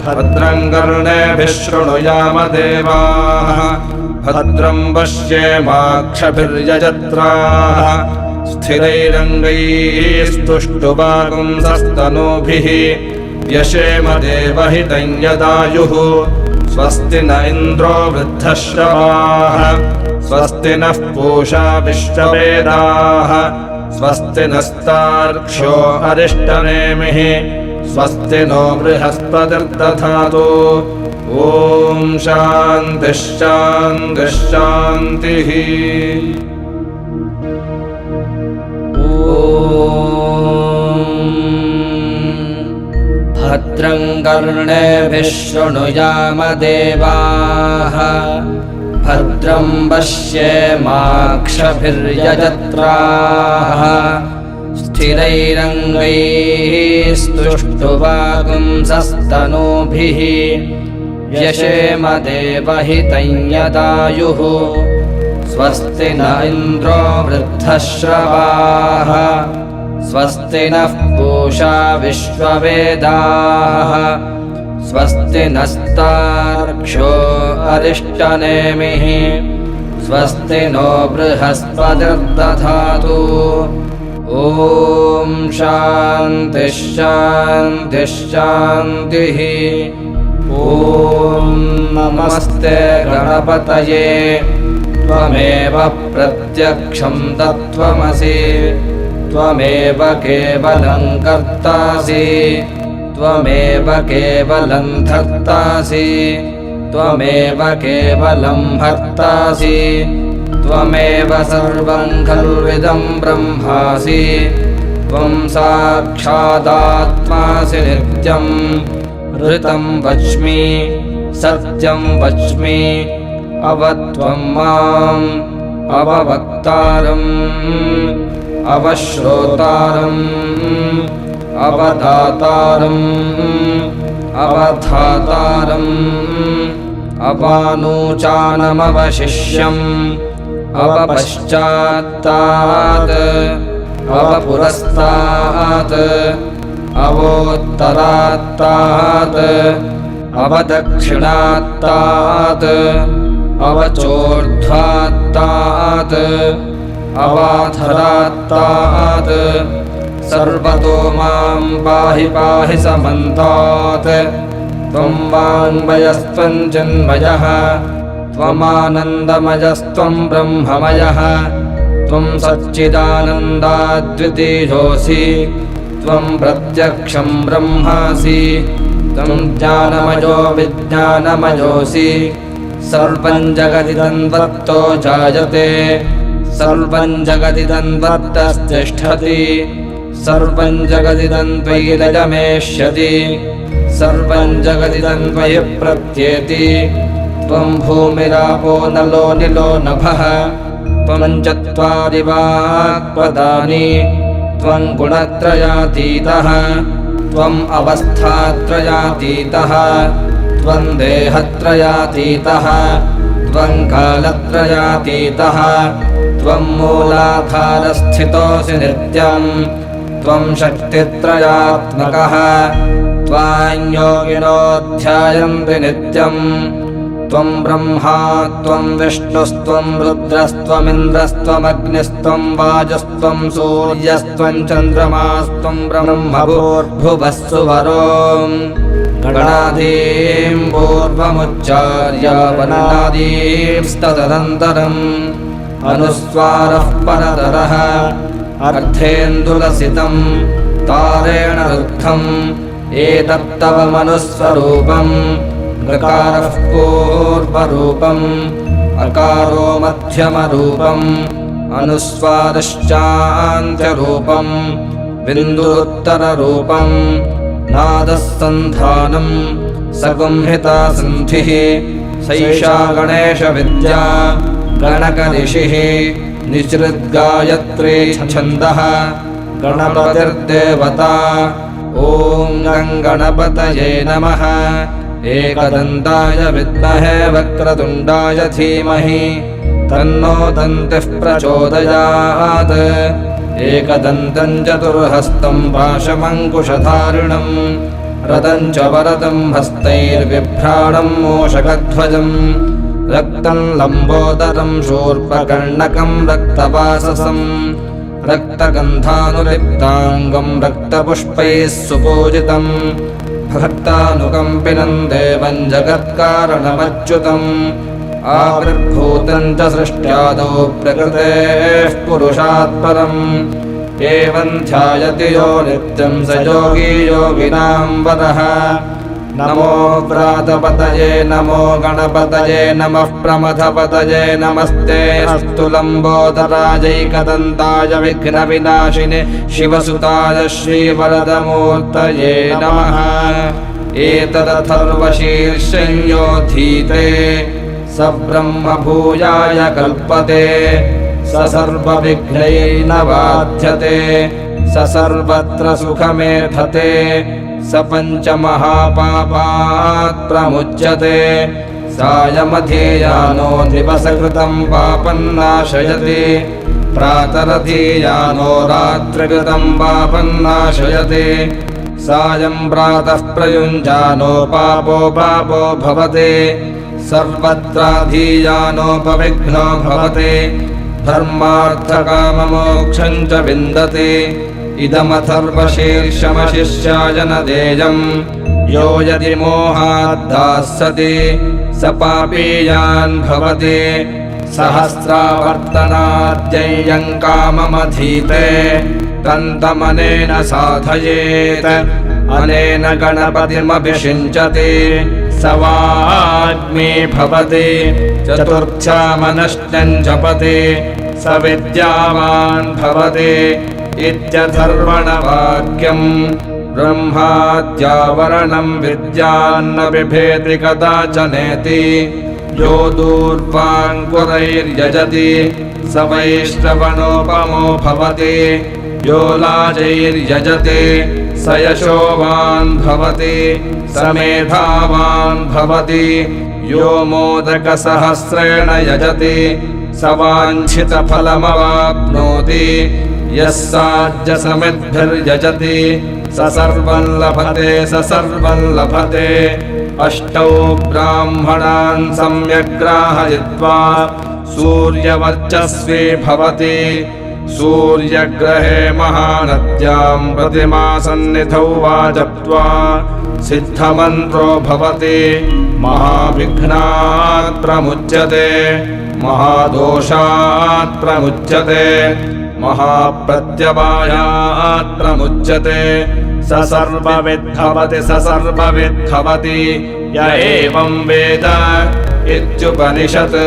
भद्रं कर्णेभिः शृणुयाम देवाः भद्रं पश्येमाक्षभिर्यजत्राः स्थिरैरङ्गैः स्तुष्टुवागुंसस्तनूभिः व्यशेम देवहितं यदायुः स्वस्ति न इन्द्रो वृद्धश्रवाः स्वस्ति नः पूषा विश्ववेदाः स्वस्ति नस्तार्क्ष्यो अरिष्टनेमिः स्वस्ति नो बृहस्पतिर्दधातु ॐ शान्तिः शान्तिः शान्तिः भद्रं कर्णेभिः शृणुयाम देवाः भद्रं पश्येमाक्षभिर्यजत्राः स्थिरैरङ्गैः स्तुष्टुवागुंसस्तनूभिः व्यशेम देवहितं यदायुः स्वस्ति न इन्द्रो वृद्धश्रवाः स्वस्ति नः पूषा विश्ववेदाः स्वस्ति नस्तार्क्ष्यो अरिष्टनेमिः स्वस्ति नो बृहस्पतिर्दधातु ॐ शान्तिः शान्तिः शान्तिः ॐ नमस्ते गणपतये त्वमेव प्रत्यक्षं तत्त्वमसि त्वमेव केवलं कर्तासि त्वमेव केवलं धर्तासि त्वमेव केवलं भर्तासि त्वमेव सर्वं खल्विदं ब्रह्मासि त्वं साक्षादात्मासि नित्यं ऋतं वच्मि सत्यं वच्मि अवत्वं माम् अववक्तारम् अवश्रोतारम् अवदातारम् अवधातारम् अवानूचानमवशिष्यम् अवपश्चात्तात् अवपुरस्तात् अवोत्तरात्तात् अवदक्षिणात्तात् अवचोर्ध्वात्तात् अवाधरात्तात् सर्वतो मां पाहि पाहि समन्तात् त्वं वाङ्मयस्त्वं चिन्मयः त्वमानन्दमयस्त्वं ब्रह्ममयः त्वं सच्चिदानन्दाद्वितीयोऽसि त्वं प्रत्यक्षं ब्रह्मासि त्वं ज्ञानमयो विज्ञानमयोऽसि सर्वं जगदिदं त्वत्तो जायते सर्वं जगदिदं त्वत्तस्तिष्ठति सर्वं जगदिदं त्वयि लयमेष्यति सर्वं जगदिदं त्वयि प्रत्येति त्वं भूमिरापो नलो निलो नभः त्वं चत्वारि वाक्पदानि त्वं गुणत्रयातीतः त्वम् अवस्थात्रयातीतः त्वं देहत्रयातीतः त्वं कालत्रयातीतः त्वं मूलाधारस्थितोऽसि नित्यम् त्वं शक्तित्रयात्मकः त्वां योगिनो ध्यायन्ति नित्यम् त्वं ब्रह्मा त्वं विष्णुस्त्वं रुद्रस्त्वमिन्द्रस्त्वमग्निस्त्वं वायुस्त्वं सूर्यस्त्वं चन्द्रमास्त्वं ब्रह्मभूर्भुवस्सुवरो गणादीं पूर्वमुच्चार्य वनादींस्तदनन्तरम् अनुस्वारः परतरः अर्धेन्दुलसितं तारेण रुद्धम् एतत्तव मनुस्वरूपम् ऋकारः पूर्वरूपम् अकारो मध्यमरूपम् अनुस्वारश्चान्त्यरूपम् बिन्दुरुत्तररूपम् नादः सन्धानम् सगुंहिता सन्धिः सैषा गणेशविद्या गणकऋषिः निसृद्गायत्री छन्दः गणपतिर्देवता ॐ गणपतये नमः एकदन्ताय विद्महे वक्रतुण्डाय धीमहि तन्नो दन्तिः प्रचोदयात् एकदन्तं चतुर्हस्तं पाशमङ्कुशधारिणं रतं च वरदं हस्तैर्बिभ्राणं मूषकध्वजं रक्तं लम्बोदरं शूर्पकर्णकं रक्तवाससं रक्तगन्धानुलिप्ताङ्गं रक्तपुष्पैः सुपूजितम् भक्तानुकम्पिनं देवं जगत्कारणमच्युतम् आविर्भूतं च सृष्ट्यादौ प्रकृतेः पुरुषात् परम् एवं ध्यायति यो नित्यं स योगी योगिनां वरः नमो व्रातपतये नमो गणपतये नमः प्रमथपतये नमस्ते अस्तु लम्बोदराजैकदन्ताय विघ्नविनाशिने शिवसुताय श्रीवरदमूर्तये नमः एतदथर्वशीर्षं योधीते स ब्रह्मभूयाय कल्पते स सर्वविघ्नैर्न बाध्यते स सर्वत्र सुखमेधते स पञ्चमहापापात् प्रमुच्यते सायमधीयानो दिवसकृतं पापं नाशयति प्रातरधीयानो रात्रिकृतं पापं नाशयति सायं प्रातः प्रयुञ्जानो पापो भवति सर्वत्राधीयानोपविघ्नो भवति धर्मार्थकाममोक्षं च विन्दति इदमथर्वशीर्षमशिष्याय न देयम् यो यदि मोहाद्दास्यति स पापीयान् भवति सहस्रावर्तनाद्ययं काममधीते तन्तमनेन साधयेत् अनेन गणपतिमभिषिञ्चति स वाग्मी भवति चतुर्थ्यामनश्चं जपति स विद्यावान् भवति इत्यथर्वणवाक्यम् ब्रह्माद्यावरणं विद्यान्न बिभेति कदाचनेति यो दूर्वाङ्कुरैर्यजति स वैश्रवणोपमो भवति यो लाजैर्यजति स यशोवान् भवति स मेधावान् भवति यो मोदकसहस्रेण यजति स वाञ्छितफलमवाप्नोति यः साध्यसमिद्भिर्यजति स सर्वं लभते अष्टौ ब्राह्मणान् सम्यग्राहयित्वा सूर्यवर्चस्वी भवति सूर्यग्रहे महानद्यां प्रतिमासन्निधौ वा जप्त्वा सिद्धमन्त्रो भवति महाविघ्नात् प्रमुच्यते महादोषात् प्रमुच्यते महाप्रत्यवायात् प्रमुच्यते स सर्वविद्भवति य एवं वेद इत्युपनिषत्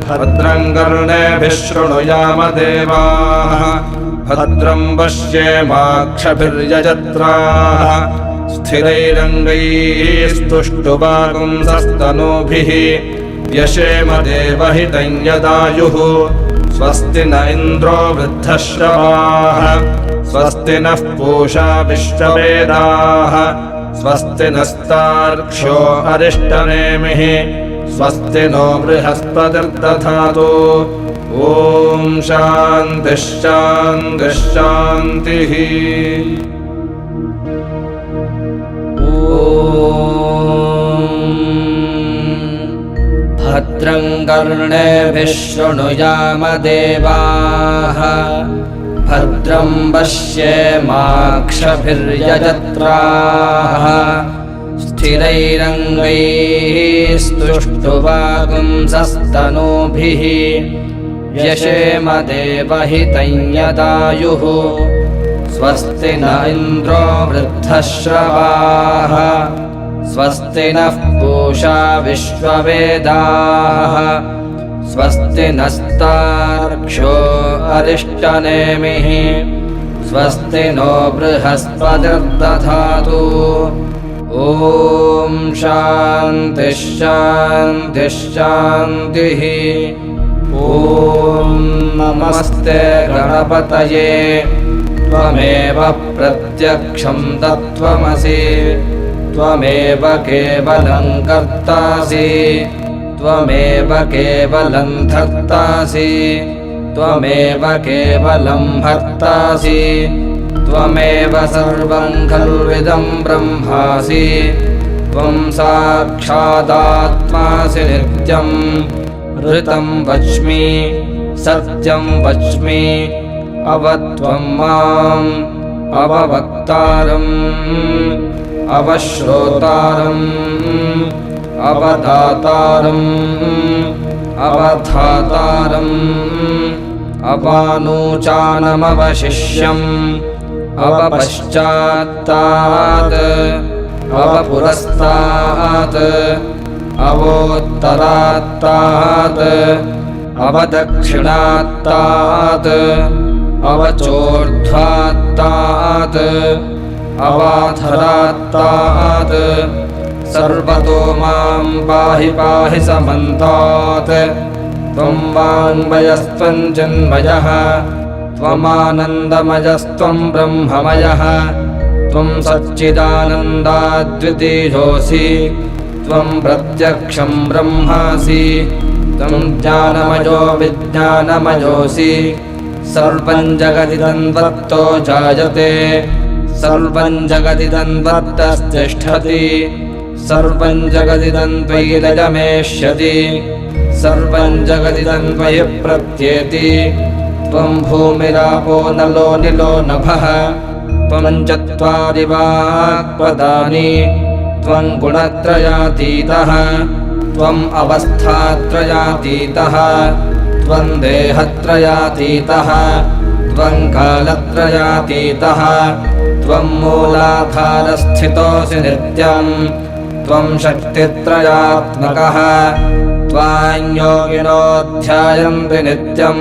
भद्रं कर्णेभिः शृणुयाम देवाः भद्रं पश्येमाक्षभिर्यजत्राः स्थिरैरङ्गैस्तुष्टुवागुंसस्तनूभिः यशेम देवहितं यदायुः स्वस्ति न इन्द्रो वृद्धश्रवाः स्वस्ति नः पूषा विश्ववेदाः स्वस्ति नस्तार्क्ष्यो अरिष्टनेमिः स्वस्ति नो बृहस्पतिर्दधातु ॐ शान्तिः शान्तिः शान्तिः भद्रं कर्णेभिः शृणुयाम देवाः भद्रं पश्येमाक्षभिर्यजत्राः स्थिरैरङ्गैस्तुष्टुवागुंसस्तनूभिः यशेम देवहितं यदायुः स्वस्ति न इन्द्रो वृद्धश्रवाः स्वस्ति नः पूषा विश्ववेदाः स्वस्ति नस्तार्क्ष्यो अरिष्टनेमिः स्वस्ति नो बृहस्पतिर्दधातु ॐ शान्तिः शान्तिः शान्तिः ॐ नमस्ते गणपतये त्वमेव प्रत्यक्षं तत्त्वमसि त्वमेव केवलं कर्तासि त्वमेव केवलं धर्तासि त्वमेव केवलं भर्तासि त्वमेव सर्वं खल्विदं ब्रह्मासि त्वं साक्षादात्मासि नित्यं ऋतं वच्मि सत्यं वच्मि अवत्वं माम् अववक्तारम् अवश्रोतारम् अवदातारम् अवधातारम् अवानूचानमवशिष्यम् अवपश्चात्तात् अवपुरस्तात् अवोत्तरात्तात् अवदक्षिणात्तात् अवचोर्ध्वात्तात् अवाधरात्तात् सर्वतो मां पाहि पाहि समन्तात् त्वं वाङ्मयस्त्वं चिन्मयः त्वमानन्दमयस्त्वं ब्रह्ममयः त्वं सच्चिदानन्दाद्वितीयोऽसि त्वं प्रत्यक्षं ब्रह्मासि त्वं ज्ञानमयो विज्ञानमयोऽसि सर्वं जगदिदं त्वत्तो जायते सर्वं जगदिदं त्वत्तस्तिष्ठति सर्वं जगदिदं त्वयि लयमेष्यति सर्वं जगदिदं त्वयि प्रत्येति त्वं भूमिरापो नलो निलो नभः त्वं चत्वारि वाक्पदानि त्वं गुणत्रयातीतः त्वम् अवस्थात्रयातीतः त्वं देहत्रयातीतः त्वं कालत्रयातीतः त्वं मूलाधारस्थितोऽसि नित्यं त्वं शक्तित्रयात्मकः त्वां योगिनो ध्यायन्ति नित्यं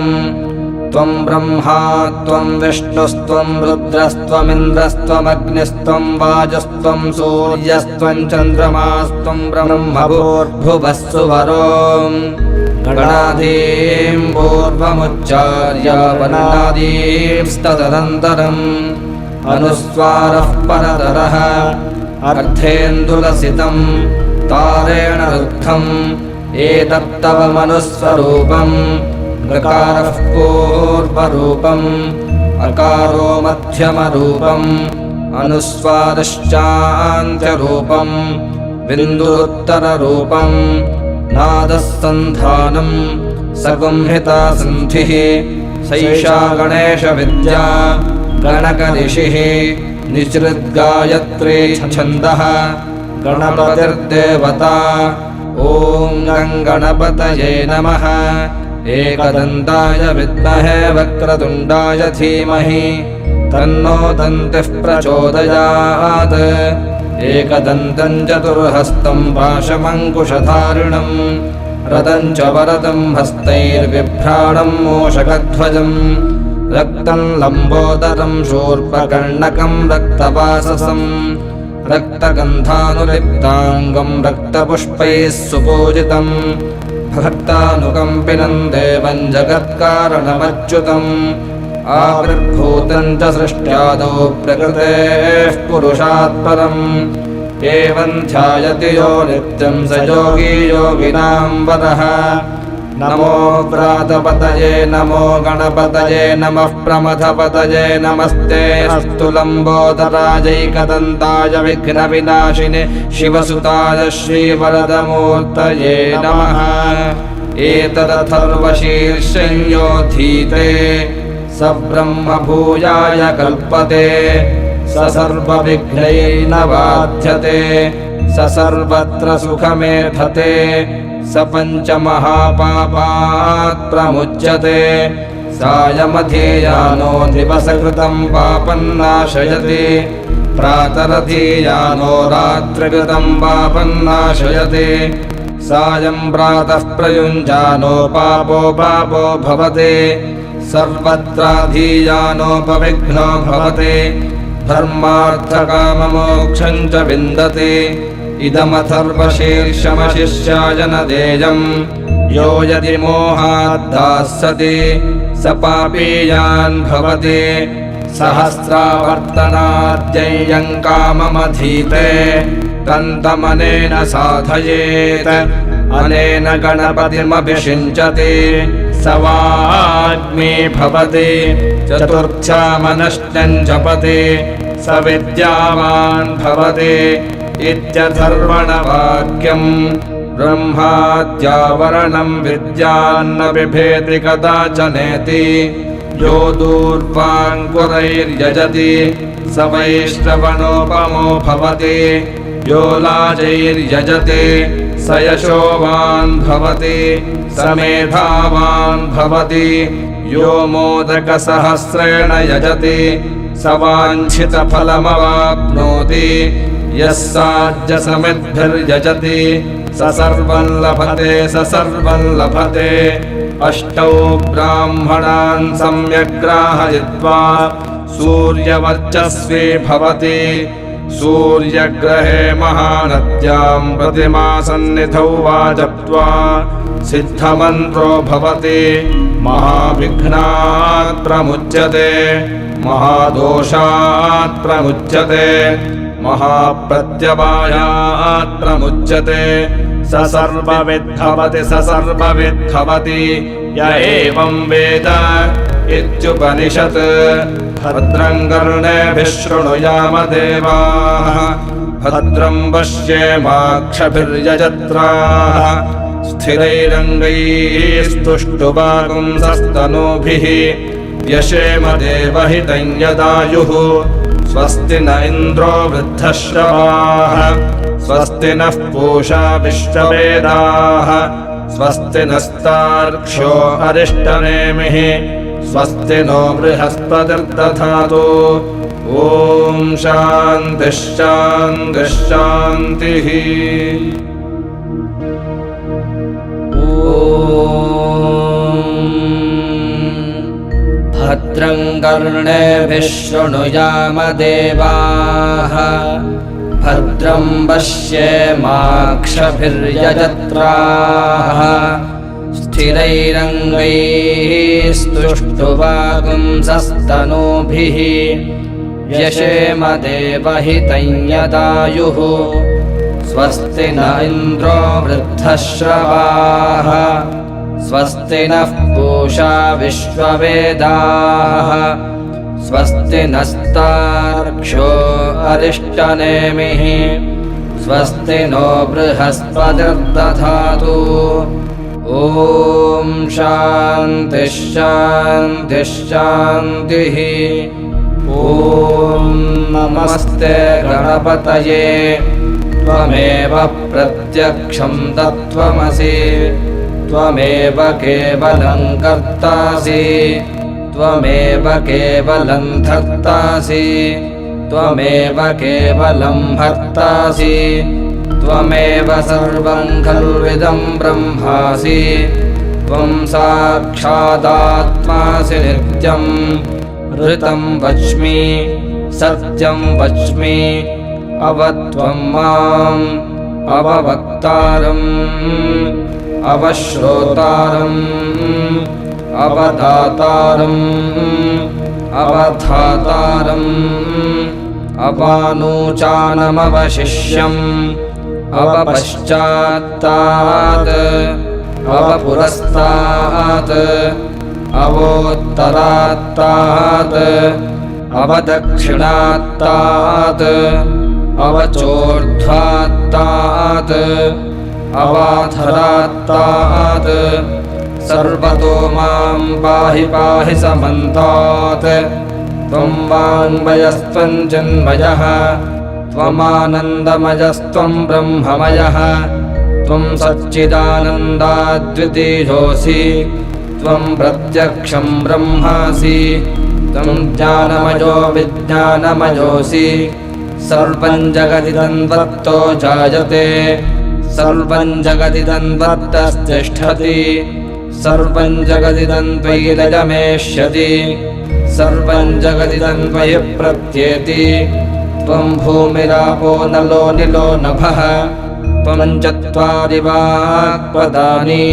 त्वं ब्रह्मा त्वं विष्णुस्त्वं रुद्रस्त्वमिन्द्रस्त्वमग्निस्त्वं वायुस्त्वं सूर्यस्त्वं चन्द्रमास्त्वं ब्रह्मभूर्भुवस्सुवरो गणादीं पूर्वमुच्चार्य वर्णादींस्तदनन्तरम् अनुस्वारः परतरः अर्थेन्दुलसितं तारेण रुद्धम् एतत्तव मनुस्वरूपम् ऋकारः पूर्वरूपम् अकारो मध्यमरूपम् अनुस्वारश्चान्त्यरूपम् बिन्दुरुत्तररूपम् नादः सन्धानम् सगुंहिता सन्धिः सैषा गणेशविद्या गणकऋषिः निसृद्गायत्री छन्दः गणपतिर्देवता ॐ गणपतये नमः एकदन्ताय विद्महे वक्रतुण्डाय धीमहि तन्नो दन्तिः प्रचोदयात् एकदन्तं चतुर्हस्तं पाशमङ्कुशधारिणम् रदं च वरदं हस्तैर्बिभ्राणं मूषकध्वजं रक्तं लम्बोदरं शूर्पकर्णकं रक्तवाससं रक्तगन्धानुलिप्ताङ्गं रक्तपुष्पैः सुपूजितं भक्तानुकम्पिनं देवं जगत्कारणमच्युतम् आविर्भूतं च सृष्ट्यादौ प्रकृतेः पुरुषात् परम् एवं ध्यायति यो नित्यं स योगी योगिनां वरः नमो व्रातपतये नमो गणपतये नमः प्रमथपतये नमस्ते अस्तु लम्बोदराजैकदन्ताय विघ्नविनाशिने शिवसुताय श्रीवरदमूर्तये नमः एतदथर्वशीर्षं योऽधीते स ब्रह्मभूयाय कल्पते स सर्वविघ्नैर्न बाध्यते स सर्वत्र सुखमेधते स पञ्चमहापापात् प्रमुच्यते सायमधीयानो दिवसकृतं पापं नाशयति प्रातरधीयानो रात्रिकृतं पापं नाशयति सायं प्रातः प्रयुञ्जानो पापो भवति सर्वत्राधीयानोपविघ्नो भवति धर्मार्थकाममोक्षं च विन्दति इदमथर्वशीर्षमशिष्याय न देयम् यो यदि मोहाद्दास्यति स पापीयान् भवति सहस्रावर्तनाद्ययं काममधीते तन्तमनेन साधयेत् अनेन गणपतिमभिषिञ्चति स वाग्मी भवति चतुर्थ्यामनश्चं जपति स विद्यावान् भवति इत्यथर्वणवाक्यम् ब्रह्माद्यावरणं विद्यान्न बिभेति कदाचनेति यो दूर्वाङ्कुरैर्यजति स वैश्रवणोपमो भवति यो लाजैर्यजति स यशोवान् भवति स मेधावान् भवति यो मोदकसहस्रेण यजति स वाञ्छितफलमवाप्नोति यः साज्यसमिद्भिर्यजति स सर्वं लभते अष्टौ ब्राह्मणान् सम्यग्राहयित्वा सूर्यवर्चस्वी भवति सूर्यग्रहे महानद्यां प्रतिमासन्निधौ वा जप्त्वा सिद्धमन्त्रो भवति महाविघ्नात् प्रमुच्यते महादोषात् प्रमुच्यते महाप्रत्यवायात् प्रमुच्यते स सर्वविद्भवति य एवं वेद इत्युपनिषत् भद्रं कर्णेभिः शृणुयाम देवाः भद्रं पश्येमाक्षभिर्यजत्राः स्थिरैरङ्गैस्तुष्टुवागुंसस्तनूभिः यशेम देवहितं यदायुः स्वस्ति न इन्द्रो वृद्धश्रवाः स्वस्ति नः पूषा विश्ववेदाः स्वस्ति नस्तार्क्ष्यो अरिष्टनेमिः स्वस्ति नो बृहस्पतिर्दधातु ॐ शान्तिः शान्तिः शान्तिः भद्रं कर्णेभिः शृणुयाम देवाः भद्रं पश्येमाक्षभिर्यजत्राः स्थिरैरङ्गैस्तुष्टुवागुंसस्तनूभिः यशेम देवहितं यदायुः स्वस्ति न इन्द्रो वृद्धश्रवाः स्वस्ति नः पूषा विश्ववेदाः स्वस्ति नस्तार्क्ष्यो अरिष्टनेमिः स्वस्ति नो बृहस्पतिर्दधातु ॐ शान्तिः शान्तिः शान्तिः ॐ नमस्ते गणपतये त्वमेव प्रत्यक्षं तत्त्वमसि त्वमेव केवलं कर्तासि त्वमेव केवलं धर्तासि त्वमेव केवलं भर्तासि त्वमेव सर्वं खल्विदं ब्रह्मासि त्वं साक्षादात्मासि नित्यं ऋतं वच्मि सत्यं वच्मि अवत्वं माम् अववक्तारम् अवश्रोतारम् अवदातारम् अवधातारम् अपानूचानमवशिष्यम् अवपश्चात्तात् अवपुरस्तात् अवोत्तरात्तात् अवदक्षिणात्तात् अवचोर्ध्वात्तात् अवाधरात्तात् सर्वतो मां पाहि पाहि समन्तात् त्वं वाङ्मयस्त्वं चिन्मयः त्वमानन्दमयस्त्वं ब्रह्ममयः त्वं सच्चिदानन्दाद्वितीयोऽसि त्वं प्रत्यक्षं ब्रह्मासि त्वं ज्ञानमयो विज्ञानमयोऽसि सर्वं जगदिदं त्वत्तो जायते सर्वं जगदिदं त्वत्तस्तिष्ठति सर्वं जगदिदं त्वयि लयमेष्यति सर्वं जगदिदं त्वयि प्रत्येति त्वं भूमिरापो नलो निलो नभः त्वं चत्वारि वाक्पदानि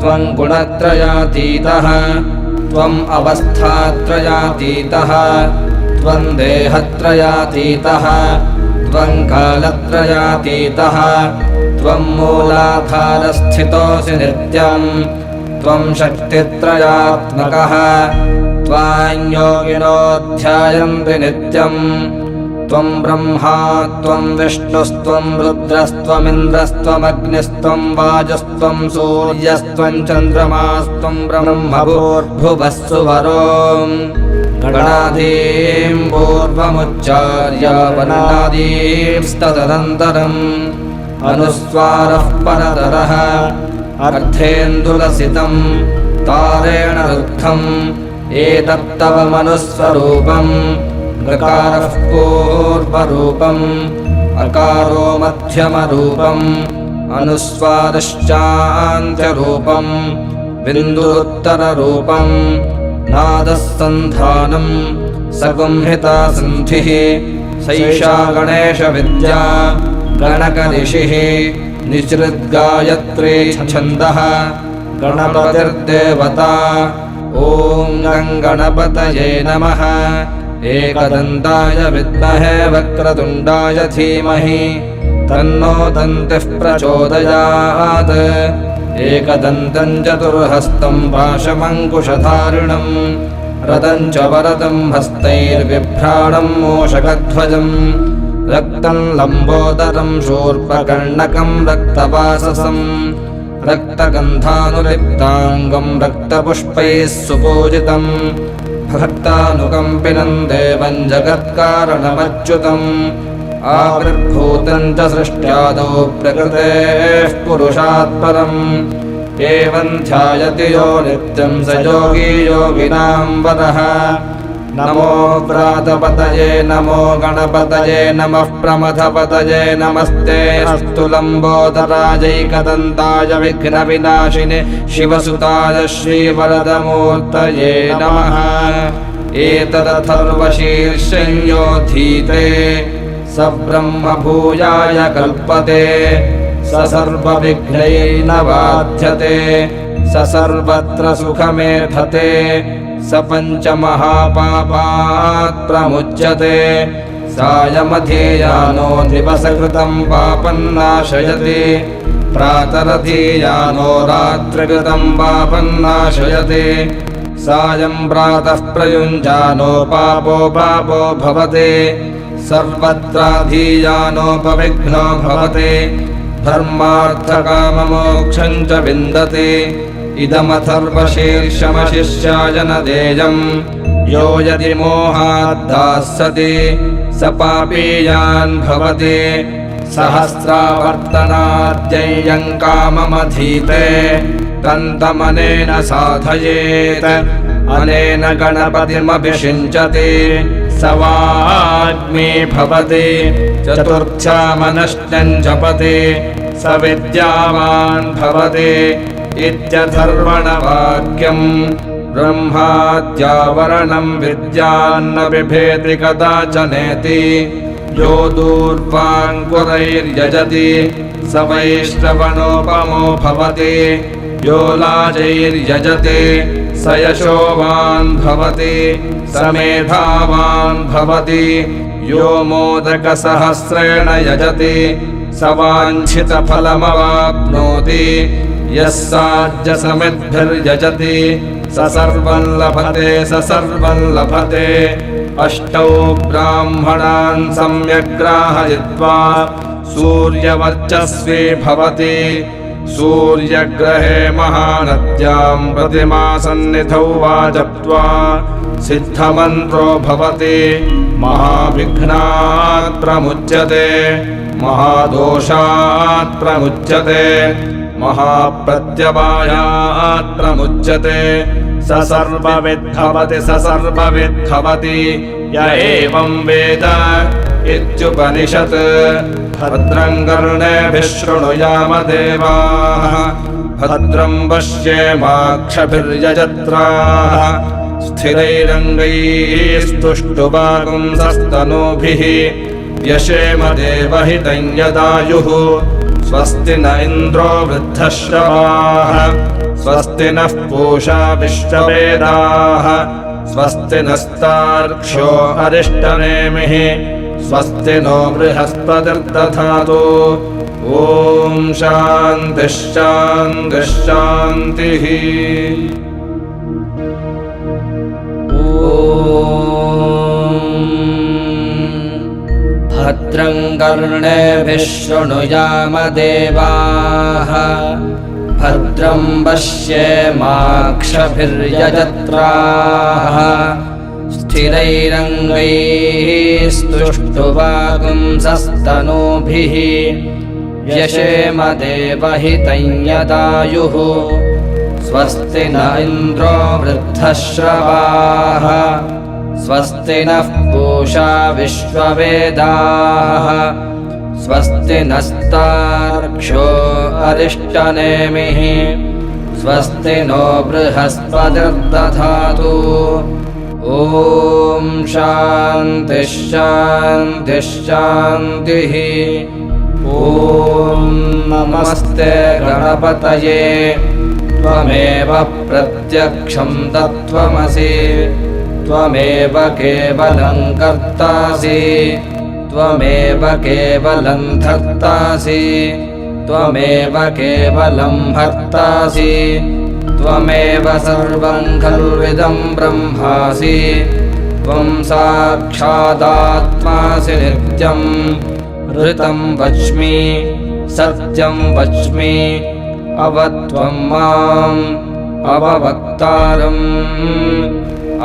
त्वं गुणत्रयातीतः त्वम् अवस्थात्रयातीतः त्वं देहत्रयातीतः त्वं कालत्रयातीतः त्वं मूलाधारस्थितोऽसि नित्यं त्वं शक्तित्रयात्मकः त्वां योगिनो ध्यायन्ति नित्यं त्वं ब्रह्मा त्वं विष्णुस्त्वं रुद्रस्त्वमिन्द्रस्त्वमग्निस्त्वं वायुस्त्वं सूर्यस्त्वं चन्द्रमास्त्वं ब्रह्मभूर्भुवस्सुवरो गणादीं पूर्वमुच्चार्य वनादींस्तदनन्तरम् अनुस्वारः परतरः अर्धेन्दुलसितं तारेण रुद्धम् एतत्तव मनुस्वरूपम् गकारः पूर्वरूपम् अकारो मध्यमरूपम् अनुस्वारश्चान्त्यरूपम् बिन्दुरुत्तररूपम् नादः सन्धानम् सगुंहिता सन्धिः सैषा गणेशविद्या गणकऋषिः निसृद्गायत्री छन्दः गणपतिर्देवता ॐ गणपतये नमः एकदन्ताय विद्महे वक्रतुण्डाय धीमहि तन्नो दन्तिः प्रचोदयात् एकदन्तं चतुर्हस्तं पाशमङ्कुशधारिणं रतं च वरदं हस्तैर्बिभ्राणं मूषकध्वजं रक्तं लम्बोदरं शूर्पकर्णकं रक्तवाससं रक्तगन्धानुलिप्ताङ्गं रक्तपुष्पैः सुपूजितं भक्तानुकम्पिनं देवं जगत्कारणमच्युतम् आविर्भूतं च सृष्ट्यादौ प्रकृतेः पुरुषात् परम् एवं ध्यायति यो नित्यं स योगी योगिनां वरः नमो व्रातपतये नमो गणपतये नमः प्रमथपतये नमस्ते अस्तु लम्बोदराजैकदन्ताय विघ्नविनाशिने शिवसुताय श्रीवरदमूर्तये नमः एतदथर्वशीर्षं योधीते स ब्रह्मभूयाय कल्पते स सर्वविघ्नैर्न बाध्यते स सर्वत्र सुखमेधते स पञ्चमहापापात् प्रमुच्यते सायमधीयानो दिवसकृतं पापं नाशयति प्रातरधीयानो रात्रिकृतं पापं नाशयति सायं प्रातः प्रयुञ्जानो पापो भवति सर्वत्राधीयानोपविघ्नो भवति धर्मार्थकाममोक्षं च विन्दति इदमथर्वशीर्षमशिष्याय न देयम् यो यदि मोहाद्दास्यति स पापीयान् भवति सहस्रावर्तनाद्ययं काममधीते तन्तमनेन साधयेत् अनेन गणपतिमभिषिञ्चति स वाग्मी भवति चतुर्थ्यामनश्चं जपति स विद्यावान् भवति इत्यथर्वणवाक्यम् ब्रह्माद्यावरणं विद्यान्न बिभेति कदाचनेति यो दूर्वाङ्कुरैर्यजति स वैश्रवणोपमो भवति यो लाजैर्यजति स यशोवान् भवति स मेधावान् भवति यो मोदकसहस्रेण यजति स वाञ्छितफलमवाप्नोति यः साज्यसमिद्भिर्यजति स सर्वं लभते अष्टौ ब्राह्मणान् सम्यग्राहयित्वा सूर्यवर्चस्वी भवति सूर्यग्रहे महानद्यां प्रतिमासन्निधौ वा जप्त्वा सिद्धमन्त्रो भवति महाविघ्नात् प्रमुच्यते महादोषात् प्रमुच्यते महाप्रत्यवायात् प्रमुच्यते स सर्वविद्भवति य एवं वेद इत्युपनिषत् भद्रं कर्णेभिः शृणुयाम देवाः भद्रं पश्येमाक्षभिर्यजत्राः स्थिरैरङ्गैस्तुष्टुवागुंसस्तनूभिः यशेम देवहितं यदायुः स्वस्ति न इन्द्रो वृद्धश्रवाः स्वस्ति नः पूषा विश्ववेदाः स्वस्ति नस्तार्क्ष्यो अरिष्टनेमिः स्वस्ति नो बृहस्पतिर्दधातु ॐ शान्तिः शान्तिः शान्तिः भद्रं कर्णेभिः शृणुयाम देवाः भद्रं पश्येमाक्षभिर्यजत्राः स्थिरैरङ्गैस्तुष्टुवागुंसस्तनूभिः व्यशेम देवहितं यदायुः स्वस्ति न इन्द्रो वृद्धश्रवाः स्वस्ति नः पूषा विश्ववेदाः स्वस्ति नस्तार्क्ष्यो अरिष्टनेमिः स्वस्ति नो बृहस्पतिर्दधातु ॐ शान्तिः शान्तिः शान्तिः ॐ नमस्ते गणपतये त्वमेव प्रत्यक्षं तत्त्वमसि त्वमेव केवलं कर्तासि त्वमेव केवलं धर्तासि त्वमेव केवलं भर्तासि त्वमेव सर्वं खल्विदं ब्रह्मासि त्वं साक्षादात्मासि नित्यं ऋतं वच्मि सत्यं वच्मि अवत्वं माम् अववक्तारम्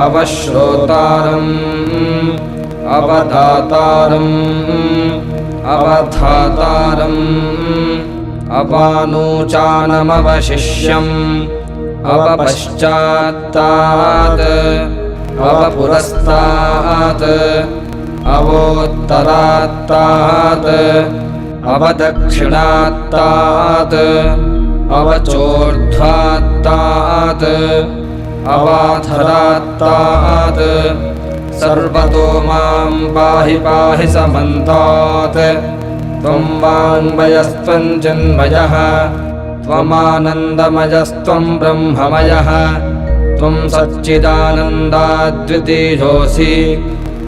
अवश्रोतारम् अवदातारम् अवधातारम् अवानूचानमवशिष्यम् अवपश्चात्तात् अवपुरस्तात् अवोत्तरात्तात् अवदक्षिणात्तात् अवचोर्ध्वात्तात् अवाधरात्तात् सर्वतो मां पाहि पाहि समन्तात् त्वं वाङ्मयस्त्वं चिन्मयः त्वमानन्दमयस्त्वं ब्रह्ममयः त्वं सच्चिदानन्दाद्वितीयोऽसि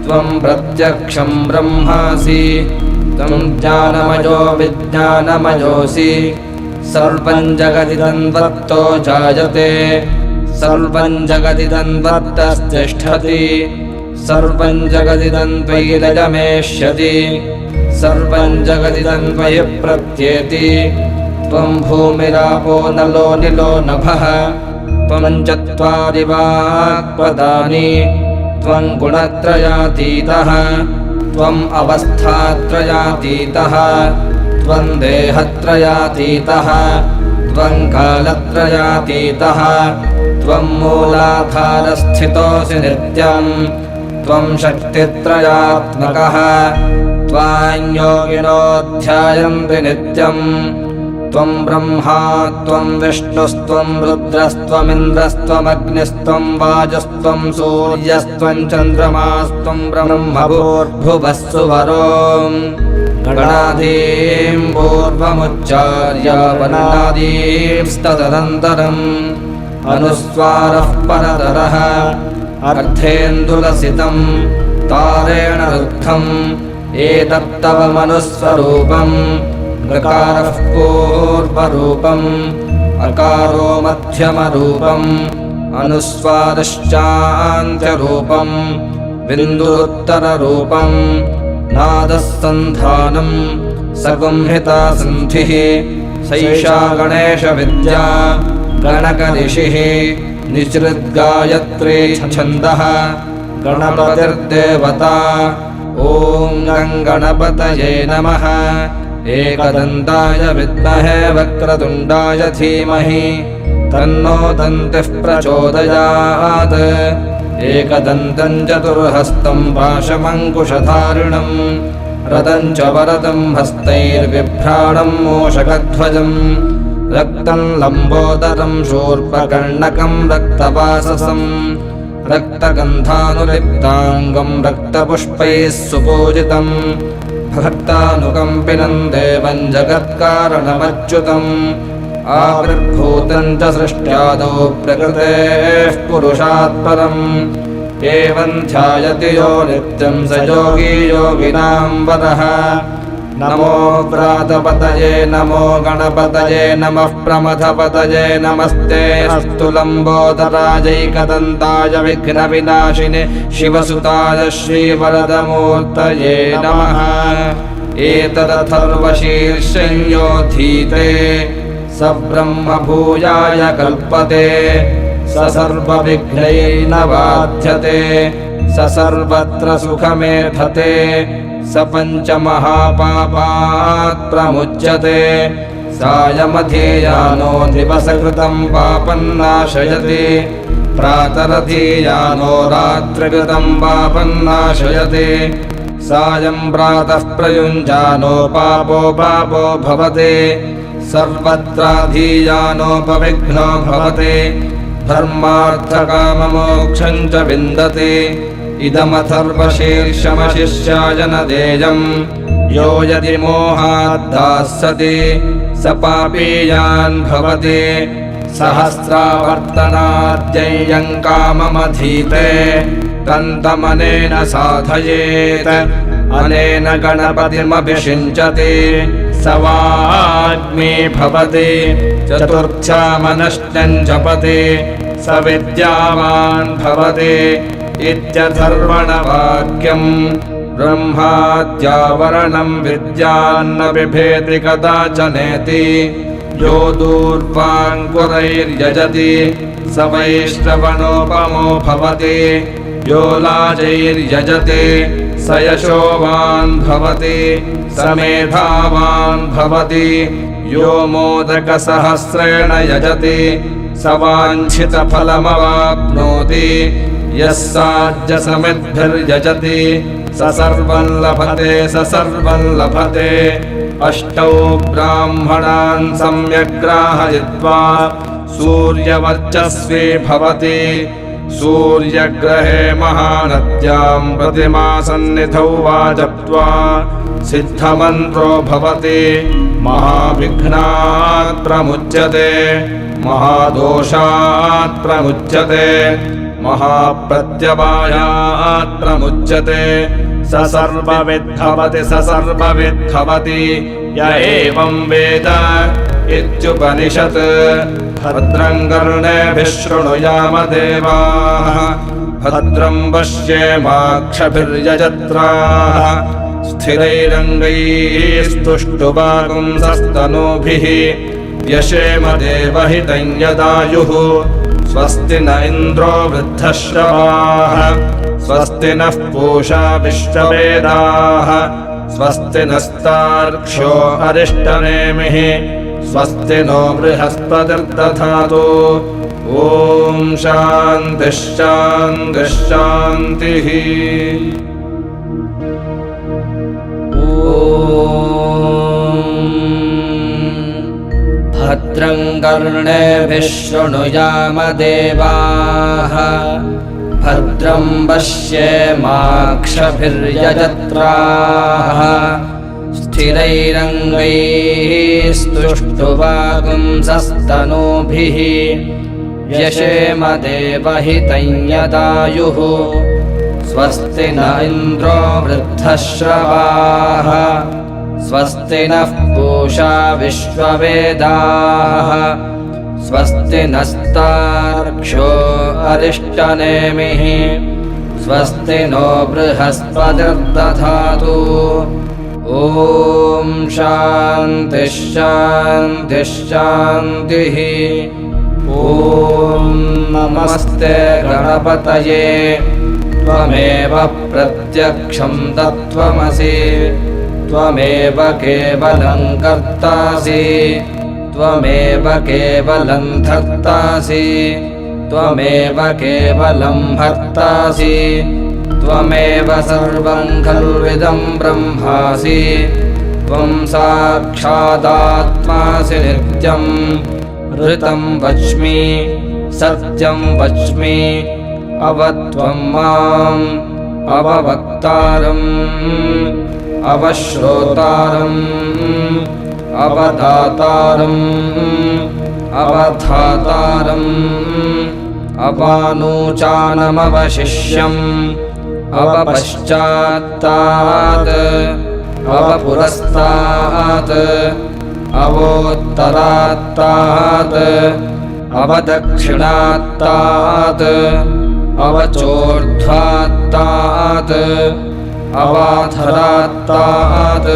त्वं प्रत्यक्षं ब्रह्मासि त्वं ज्ञानमयो विज्ञानमयोऽसि सर्वं जगदिदं त्वत्तो जायते सर्वं जगदिदं त्वत्तस्तिष्ठति सर्वं जगदिदं त्वयि लयमेष्यति सर्वं जगदिदं त्वयि प्रत्येति त्वं भूमिरापो नलो निलो नभः त्वं चत्वारि वाक्पदानि त्वं गुणत्रयातीतः त्वम् अवस्थात्रयातीतः त्वं देहत्रयातीतः त्वं कालत्रयातीतः त्वं मूलाधारस्थितोऽसि नित्यं त्वं शक्तित्रयात्मकः त्वां योगिनो ध्यायन्ति नित्यं त्वं ब्रह्मा त्वं विष्णुस्त्वं रुद्रस्त्वमिन्द्रस्त्वमग्निस्त्वं वायुस्त्वं सूर्यस्त्वं चन्द्रमास्त्वं ब्रह्मभूर्भुवस्सुवरो गणादीं पूर्वमुच्चार्य वर्णादींस्तदनन्तरम् अनुस्वारः परतरः अर्धेन्दुलसितं तारेण रुद्धम् एतत्तव मनुस्वरूपम् ऋकारः पूर्वरूपम् अकारो मध्यमरूपम् अनुस्वारश्चान्त्यरूपम् बिन्दुरुत्तररूपम् नादः सन्धानम् सगुंहिता सन्धिः सैषा गणेशविद्या गणकऋषिः निसृद्गायत्री छन्दः गणपतिर्देवता ॐ गणपतये नमः एकदन्ताय विद्महे वक्रतुण्डाय धीमहि तन्नो दन्तिः प्रचोदयात् एकदन्तं चतुर्हस्तं पाशमङ्कुशधारिणं रतं च वरदं हस्तैर्बिभ्राणं मूषकध्वजं रक्तं लम्बोदरं शूर्पकर्णकं रक्तवाससं रक्तगन्धानुलिप्ताङ्गं रक्तपुष्पैः सुपूजितं भक्तानुकम्पिनं देवं जगत्कारणमच्युतम् आविर्भूतं च सृष्ट्यादौ प्रकृतेः पुरुषात् परम् एवं ध्यायति यो नित्यं स योगी योगिनां वरः नमो व्रातपतये नमो गणपतये नमः प्रमथपतये नमस्ते अस्तु लम्बोदराजैकदन्ताय विघ्नविनाशिने शिवसुताय श्रीवरदमूर्तये नमः एतदथर्वशीर्षं योधीते स ब्रह्मभूयाय कल्पते स सर्वविघ्नैर्न बाध्यते स सर्वत्र सुखमेधते स पञ्चमहापापात् प्रमुच्यते सायमधीयानो दिवसकृतं पापन्नाशयति प्रातरधीयानो रात्रिकृतं पापन्नाशयति सायं प्रातः प्रयुञ्जानो पापो भवति सर्वत्राधीयानोपविघ्नो भवति धर्मार्थकाममोक्षं च विन्दति इदमथर्वशीर्षमशिष्याय न देयम् यो यदि मोहाद्दास्यति स पापीयान् भवति सहस्रावर्तनाद्ययं काममधीते तन्तमनेन साधयेत् अनेन गणपतिमभिषिञ्चति स वाग्मी भवति चतुर्थ्यामनश्चं जपति स विद्यावान् भवति इत्यथर्वणवाक्यम् ब्रह्माद्यावरणं विद्यान्न बिभेति कदाचनेति यो दूर्वाङ्कुरैर्यजति स वैश्रवणोपमो भवति यो लाजैर्यजति स यशोवान् भवति स मेधावान् भवति यो मोदकसहस्रेण यजति स वाञ्छितफलमवाप्नोति यः साज्यसमिद्भिर्यजति स सर्वं लभते अष्टौ ब्राह्मणान् सम्यग्राहयित्वा सूर्यवर्चस्वी भवति सूर्यग्रहे महानद्यां प्रतिमासन्निधौ वा जप्त्वा सिद्धमन्त्रो भवति महाविघ्नात् प्रमुच्यते महादोषात् प्रमुच्यते महाप्रत्यवायात् प्रमुच्यते स सर्वविद्भवति य एवं वेद इत्युपनिषत् भद्रं कर्णेभिः शृणुयाम देवाः भद्रं पश्येमाक्षभिर्यजत्राः स्थिरैरङ्गैस्तुष्टुवागुंसस्तनूभिः यशेम देवहितं यदायुः स्वस्ति न इन्द्रो वृद्धश्रवाः स्वस्ति नः पूषा विश्ववेदाः स्वस्ति नस्तार्क्ष्यो अरिष्टनेमिः स्वस्ति नो बृहस्पतिर्दधातु ॐ शान्तिः शान्तिः शान्तिः भद्रं कर्णेभिः शृणुयाम देवाः भद्रं पश्येमाक्षभिर्यजत्राः स्थिरैरङ्गैस्तुष्टुवागुंसस्तनूभिः यशेम देवहितं यदायुः स्वस्ति न इन्द्रो वृद्धश्रवाः स्वस्ति नः पूषा विश्ववेदाः स्वस्ति नस्तार्क्ष्यो अरिष्टनेमिः स्वस्ति नो बृहस्पतिर्दधातु ॐ शान्तिः शान्तिः शान्तिः ॐ नमस्ते गणपतये त्वमेव प्रत्यक्षं तत्त्वमसि त्वमेव केवलं कर्तासि त्वमेव केवलं धर्तासि त्वमेव केवलं भर्तासि त्वमेव सर्वं खल्विदं ब्रह्मासि त्वं साक्षादात्मासि नित्यं ऋतं वच्मि सत्यं वच्मि अवत्वं माम् अववक्तारम् अवश्रोतारम् अवदातारम् अवधातारम् अपानूचानमवशिष्यम् अवपश्चात्तात् अवपुरस्तात् अवोत्तरात्तात् अवदक्षिणात्तात् अवचोर्ध्वात्तात् अवाधरात्तात्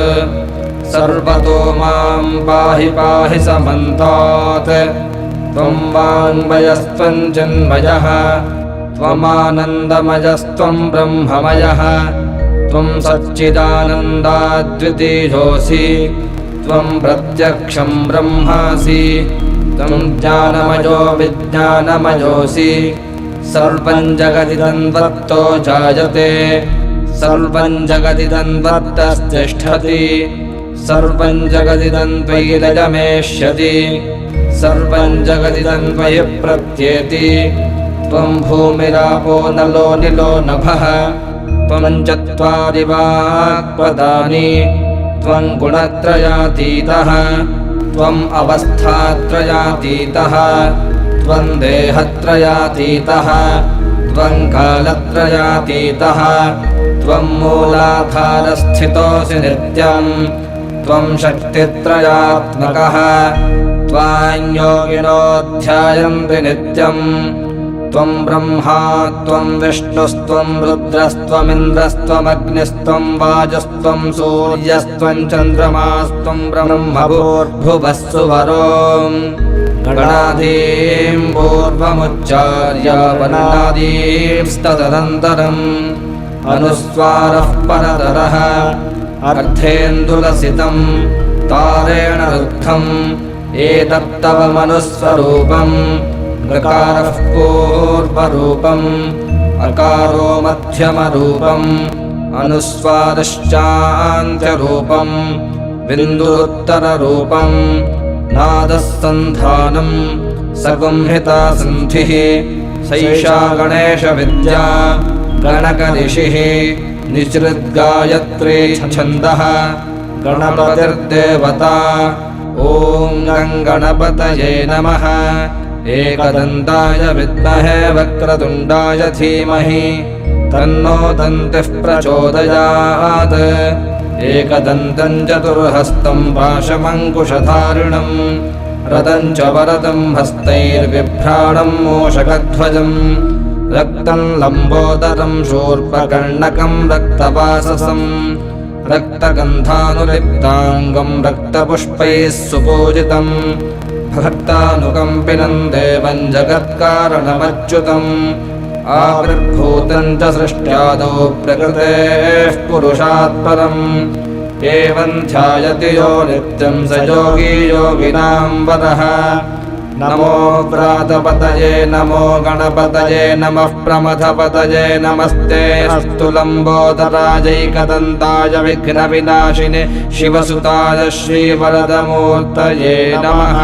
सर्वतो मां पाहि पाहि समन्तात् त्वं वाङ्मयस्त्वं चिन्मयः त्वमानन्दमयस्त्वं ब्रह्ममयः त्वं सच्चिदानन्दाद्वितीयोऽसि त्वं प्रत्यक्षं ब्रह्मासि त्वं ज्ञानमयो विज्ञानमयोऽसि सर्वं जगदिदं त्वत्तो जायते सर्वं जगदिदं त्वत्तस्तिष्ठति सर्वं जगदिदं त्वयि लयमेष्यति सर्वं जगदिदं त्वयि प्रत्येति त्वं भूमिरापो नलो निलो नभः त्वं चत्वारि वाक्पदानि त्वं गुणत्रयातीतः त्वम् अवस्थात्रयातीतः त्वं देहत्रयातीतः त्वं कालत्रयातीतः त्वं मूलाधारस्थितोऽसि नित्यं त्वं शक्तित्रयात्मकः त्वां योगिनो ध्यायन्ति नित्यं त्वं ब्रह्मा त्वं विष्णुस्त्वं रुद्रस्त्वमिन्द्रस्त्वमग्निस्त्वं वायुस्त्वं सूर्यस्त्वं चन्द्रमास्त्वं ब्रह्मभूर्भुवस्सुवरो गणादीं पूर्वमुच्चार्य वनादींस्तदनन्तरम् अनुस्वारः परतरः अर्धेन्दुलसितं तारेण रुद्धम् एतत्तव मनुस्वरूपम् गकारः पूर्वरूपम् अकारो मध्यमरूपम् अनुस्वारश्चान्त्यरूपम् बिन्दुरुत्तररूपम् नादः सन्धानम् सगुंहिता सन्धिः सैषा गणेशविद्या गणकऋषिः निसृद्गायत्री छन्दः गणपतिर्देवता ॐ गणपतये नमः एकदन्ताय विद्महे वक्रतुण्डाय धीमहि तन्नो दन्तिः प्रचोदयात् एकदन्तं चतुर्हस्तं पाशमङ्कुशधारिणं रदं च वरदं हस्तैर्बिभ्राणं मूषकध्वजं रक्तं लम्बोदरं शूर्पकर्णकं रक्तवाससं रक्तगन्धानुलिप्ताङ्गं रक्तपुष्पैः सुपूजितं भक्तानुकम्पिनं देवं जगत्कारणमच्युतम् आविर्भूतं च सृष्ट्यादौ प्रकृतेः पुरुषात् परम् एवं ध्यायति यो नित्यं स योगी योगिनां वरः नमो व्रातपतये नमो गणपतये नमः प्रमथपतये नमस्ते अस्तु लम्बोदराजैकदन्ताय विघ्नविनाशिने शिवसुताय श्रीवरदमूर्तये नमः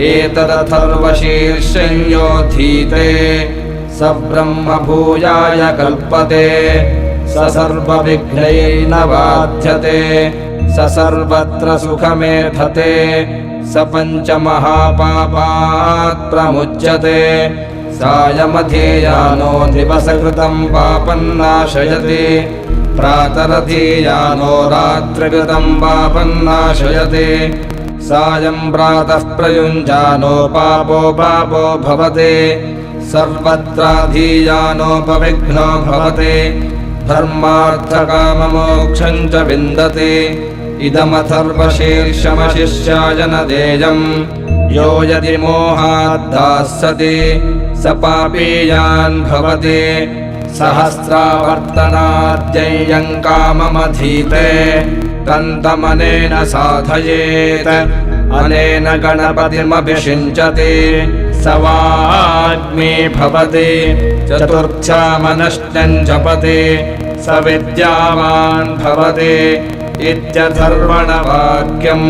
एतदथर्वशीर्षं योधीते स ब्रह्मभूयाय कल्पते स सर्वविघ्नैर्न बाध्यते स सर्वत्र सुखमेधते स पञ्चमहापापात् प्रमुच्यते सायमधीयानो दिवसकृतं पापं नाशयति प्रातरधीयानो रात्रिकृतं पापं नाशयति सायं प्रातः प्रयुञ्जानो पापो भवति सर्वत्राधीयानोपविघ्नो भवति धर्मार्थकाममोक्षं च विन्दति इदमथर्वशीर्षमशिष्याय न देयं यो यदि मोहाद्दास्यति स पापीयान् भवति सहस्रावर्तनाद्ययं काममधीते तन्तमनेन साधयेत् अनेन गणपतिमभिषिञ्चति स वाग्मी भवति चतुर्थ्यामनश्चं जपति स विद्यावान् भवति इत्यथर्वणवाक्यम्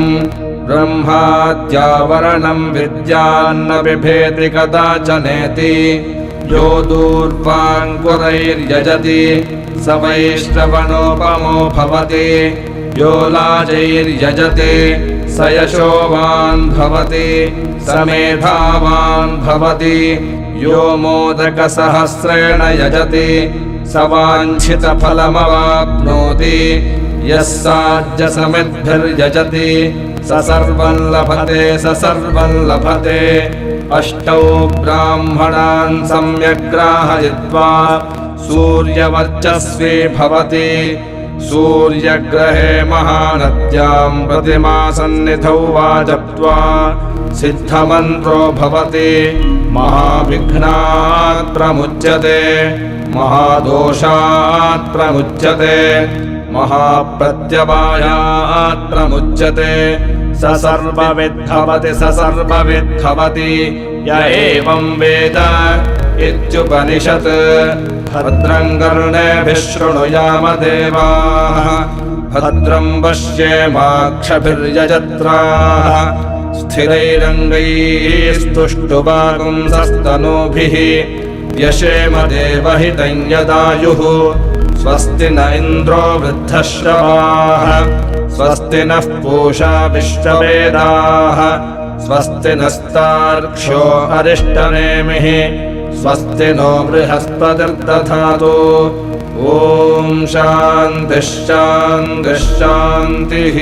ब्रह्माद्यावरणं विद्यान्न बिभेति कदाचनेति यो दूर्वाङ्कुरैर्यजति स वैश्रवणोपमो भवति यो लाजैर्यजति स यशोवान् भवति स मेधावान् भवति यो मोदकसहस्रेण यजति स वाञ्छितफलमवाप्नोति यः साज्यसमिद्भिर्यजति स सर्वं लभते स सर्वं लभते। अष्टौ ब्राह्मणान् सम्यग्राहयित्वा सूर्यवर्चस्वी भवति। सूर्यग्रहे महानद्यां प्रतिमासन्निधौ वा जप्त्वा सिद्धमन्त्रो भवति। महाविघ्नात् प्रमुच्यते महादोषात् प्रमुच्यते महाप्रत्यवायात् प्रमुच्यते। स सर्वविद्भवति स सर्वविद्भवति य एवं वेद इत्युपनिषत्। भद्रं कर्णेभिः शृणुयाम देवाः भद्रं पश्येमाक्षभिर्यजत्राः स्थिरैरङ्गैस्तुष्टुवागुंसस्तनूभिः व्यशेम देवहितं यदायुः। स्वस्ति न इन्द्रो वृद्धश्रवाः स्वस्ति नः पूषा विश्ववेदाः स्वस्ति नस्तार्क्ष्यो अरिष्टनेमिः स्वस्ति नो बृहस्पतिर्दधातु। ॐ शान्तिः शान्तिः शान्तिः।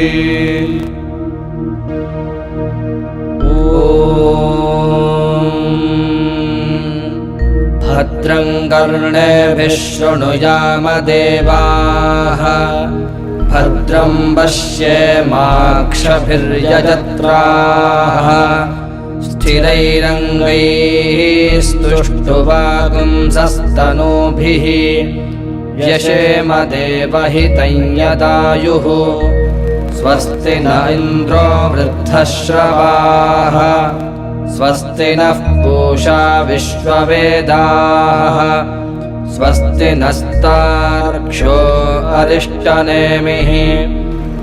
भद्रं कर्णेभिः शृणुयाम देवाः भद्रं पश्येमाक्षभिर्यजत्राः स्थिरैरङ्गैस्तुष्टुवागुंसस्तनूभिः व्यशेम देवहितं यदायुः। स्वस्ति न इन्द्रो वृद्धश्रवाः स्वस्ति नः पूषा विश्ववेदाः स्वस्ति नस्तार्क्ष्यो अरिष्टनेमिः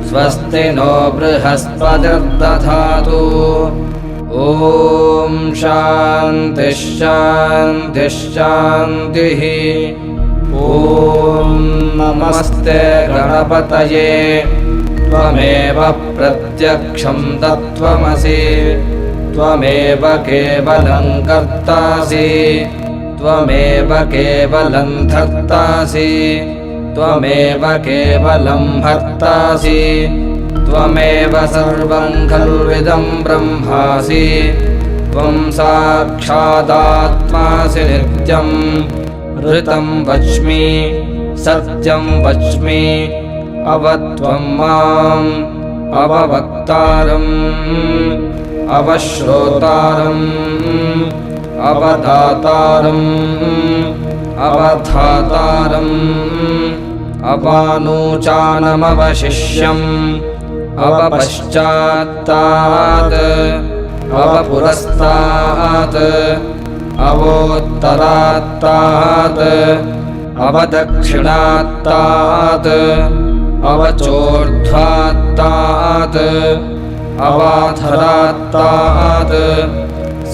स्वस्ति नो बृहस्पतिर्दधातु। ॐ शान्तिः शान्तिः शान्तिः। ॐ नमस्ते गणपतये त्वमेव प्रत्यक्षं तत्त्वमसि त्वमेव केवलं कर्तासि त्वमेव केवलं धर्तासि त्वमेव केवलं भर्तासि त्वमेव सर्वं खल्विदं ब्रह्मासि त्वं साक्षादात्मासि नित्यं ऋतं वच्मि सत्यं वच्मि अवत्वं माम् अववक्तारम् अवश्रोतारम् अवदातारम् अवधातारम् अवानूचानमवशिष्यम् अवपश्चात्तात् अवपुरस्तात् अवोत्तरात्तात् अवदक्षिणात्तात् अवचोर्ध्वात्तात् अवाधरात्तात्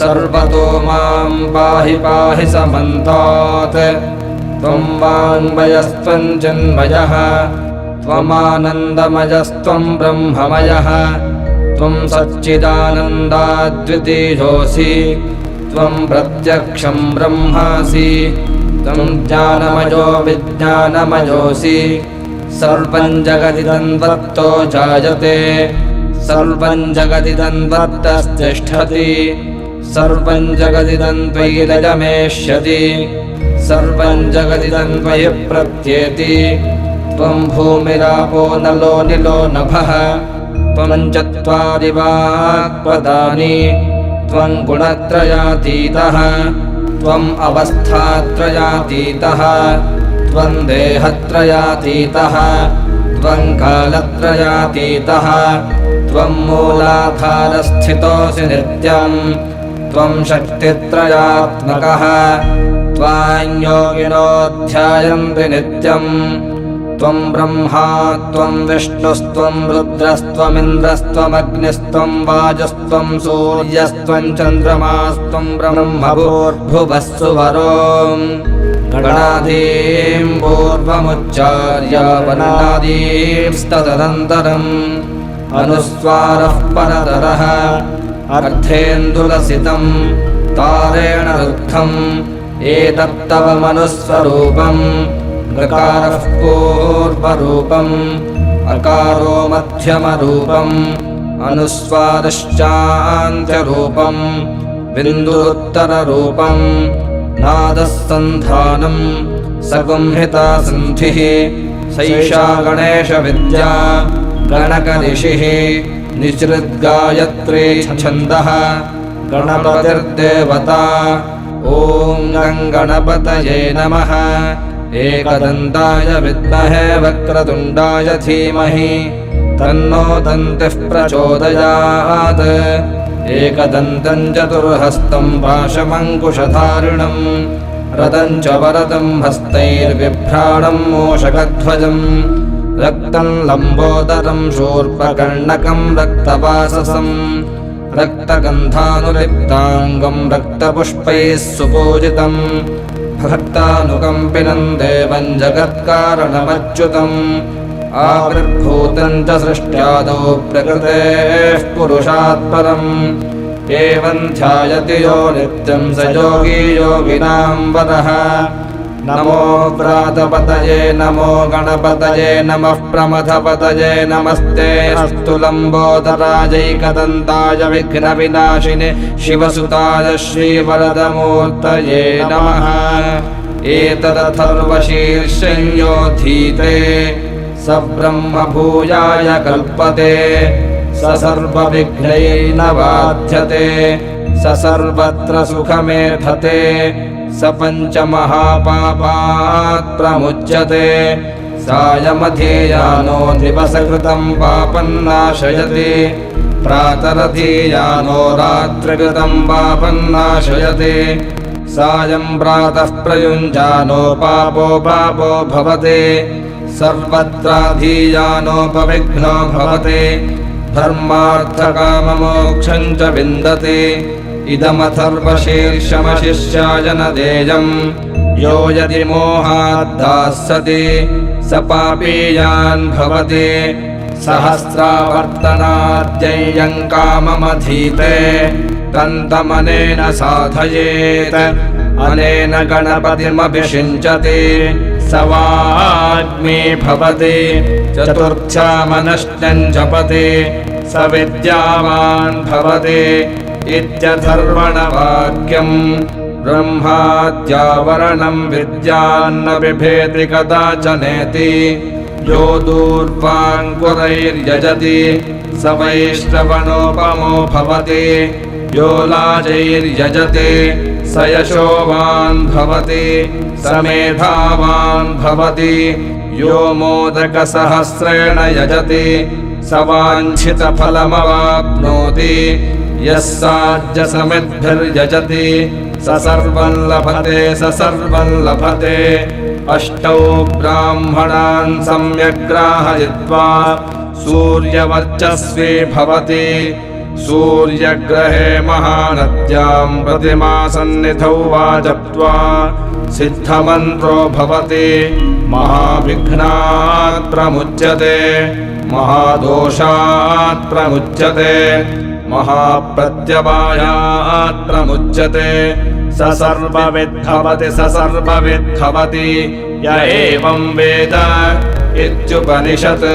सर्वतो मां पाहि पाहि समन्तात् त्वं वाङ्मयस्त्वं चिन्मयः त्वमानन्दमयस्त्वं ब्रह्ममयः त्वं सच्चिदानन्दाद्वितीयोऽसि त्वं प्रत्यक्षं ब्रह्मासि त्वं ज्ञानमयो विज्ञानमयोऽसि सर्वं जगदिदं त्वत्तो जायते सर्वं जगदिदं त्वत्तस्तिष्ठति सर्वं जगदिदं त्वयि लयमेष्यति सर्वं जगदिदं त्वयि प्रत्येति त्वं भूमिरापो नलो निलो नभः त्वं चत्वारि वाक्पदानि त्वं गुणत्रयातीतः त्वम् अवस्थात्रयातीतः त्वं देहत्रयातीतः त्वं कालत्रयातीतः त्वं मूलाधारस्थितोऽसि नित्यं त्वं शक्तित्रयात्मकः त्वां योगिनो ध्यायन्ति नित्यं त्वं ब्रह्मा त्वं विष्णुस्त्वं रुद्रस्त्वमिन्द्रस्त्वमग्निस्त्वं वायुस्त्वं सूर्यस्त्वं चन्द्रमास्त्वं ब्रह्मभूर्भुवस्सुवरों गणादीं पूर्वमुच्चार्य वनादींस्तदनन्तरम् अनुस्वारः परतरः अर्धेन्दुलसितं तारेण रुद्धम् एतत्तव मनुस्वरूपम् ऋकारः पूर्वरूपम् अकारो मध्यमरूपम् अनुस्वारश्चान्त्यरूपम् बिन्दुरुत्तररूपम् नादः सन्धानम् सगुंहिता सन्धिः सैषा गणेशविद्या गणकऋषिः निसृद्गायत्री छन्दः गणपतिर्देवता ॐ गणपतये नमः एकदन्ताय विद्महे वक्रतुण्डाय धीमहि तन्नो दन्तिः प्रचोदयात् एकदन्तं चतुर्हस्तं पाशमङ्कुशधारिणं रतं च वरदं हस्तैर्बिभ्राणं मूषकध्वजं रक्तं लम्बोदरं शूर्पकर्णकं रक्तवाससं रक्तगन्धानुलिप्ताङ्गं रक्तपुष्पैः सुपूजितं भक्तानुकम्पिनं देवं जगत्कारणमच्युतम् आविर्भूतं च सृष्ट्यादौ प्रकृतेः पुरुषात् परम् एवं ध्यायति यो नित्यं स योगी योगिनां वरः नमो व्रातपतये नमो गणपतये नमः प्रमथपतये नमस्ते अस्तु लम्बोदराजैकदन्ताय विघ्नविनाशिने शिवसुताय श्रीवरदमूर्तये नमः एतदथर्वशीर्षं योधीते स ब्रह्मभूयाय कल्पते स सर्वविघ्नैर्न बाध्यते स सर्वत्र सुखमेधते स पञ्चमहापापात् प्रमुच्यते सायमधीयानो दिवसकृतं पापं नाशयति प्रातरधीयानो रात्रिकृतं पापं नाशयति सायं प्रातः प्रयुञ्जानो पापो भवति सर्वत्राधीयानोपविघ्नो भवति धर्मार्थकाममोक्षं च विन्दति इदमथर्वशीर्षमशिष्याय न देयम् यो यदि मोहाद्दास्यति स पापीयान् भवति सहस्रावर्तनाद्ययं काममधीते तन्तमनेन साधयेत् अनेन गणपतिमभिषिञ्चति स वाग्मी भवति चतुर्थ्यामनश्चं जपति स विद्यावान् भवति इत्यथर्वणवाक्यम् ब्रह्माद्यावरणं विद्यान्न बिभेति कदाचनेति यो दूर्वाङ्कुरैर्यजति स वैश्रवणोपमो भवति यो लाजैर्यजति स यशोवान् भवति स मेधावान् भवति यो मोदकसहस्रेण यजति स वाञ्छितफलमवाप्नोति यः साध्यसमिद्भिर्यजति स सर्वं लभते अष्टौ ब्राह्मणान् सम्यग्राहयित्वा सूर्यवर्चस्वी भवति सूर्यग्रहे महानद्यां प्रतिमासन्निधौ वा जप्त्वा सिद्धमन्त्रो भवति महाविघ्नात् प्रमुच्यते महादोषात् प्रमुच्यते महाप्रत्यवायात् प्रमुच्यते स सर्वविद्भवति य एवं वेद इत्युपनिषत्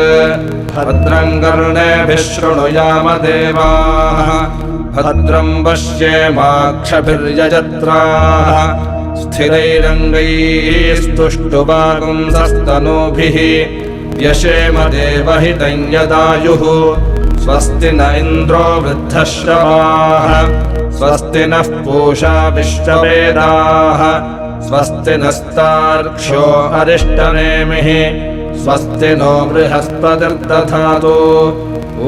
भद्रं कर्णेभिः शृणुयाम देवाः भद्रं पश्येमाक्षभिर्यजत्राः स्थिरैरङ्गैस्तुष्टुवागुंसस्तनूभिः यशेम देवहितं यदायुः स्वस्ति न इन्द्रो वृद्धश्रवाः स्वस्ति नः पूषा विश्ववेदाः स्वस्ति नस्तार्क्ष्यो अरिष्टनेमिः स्वस्ति नो बृहस्पतिर्दधातु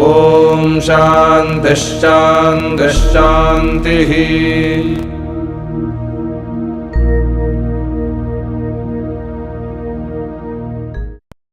ॐ शान्तिः शान्तिः शान्तिः।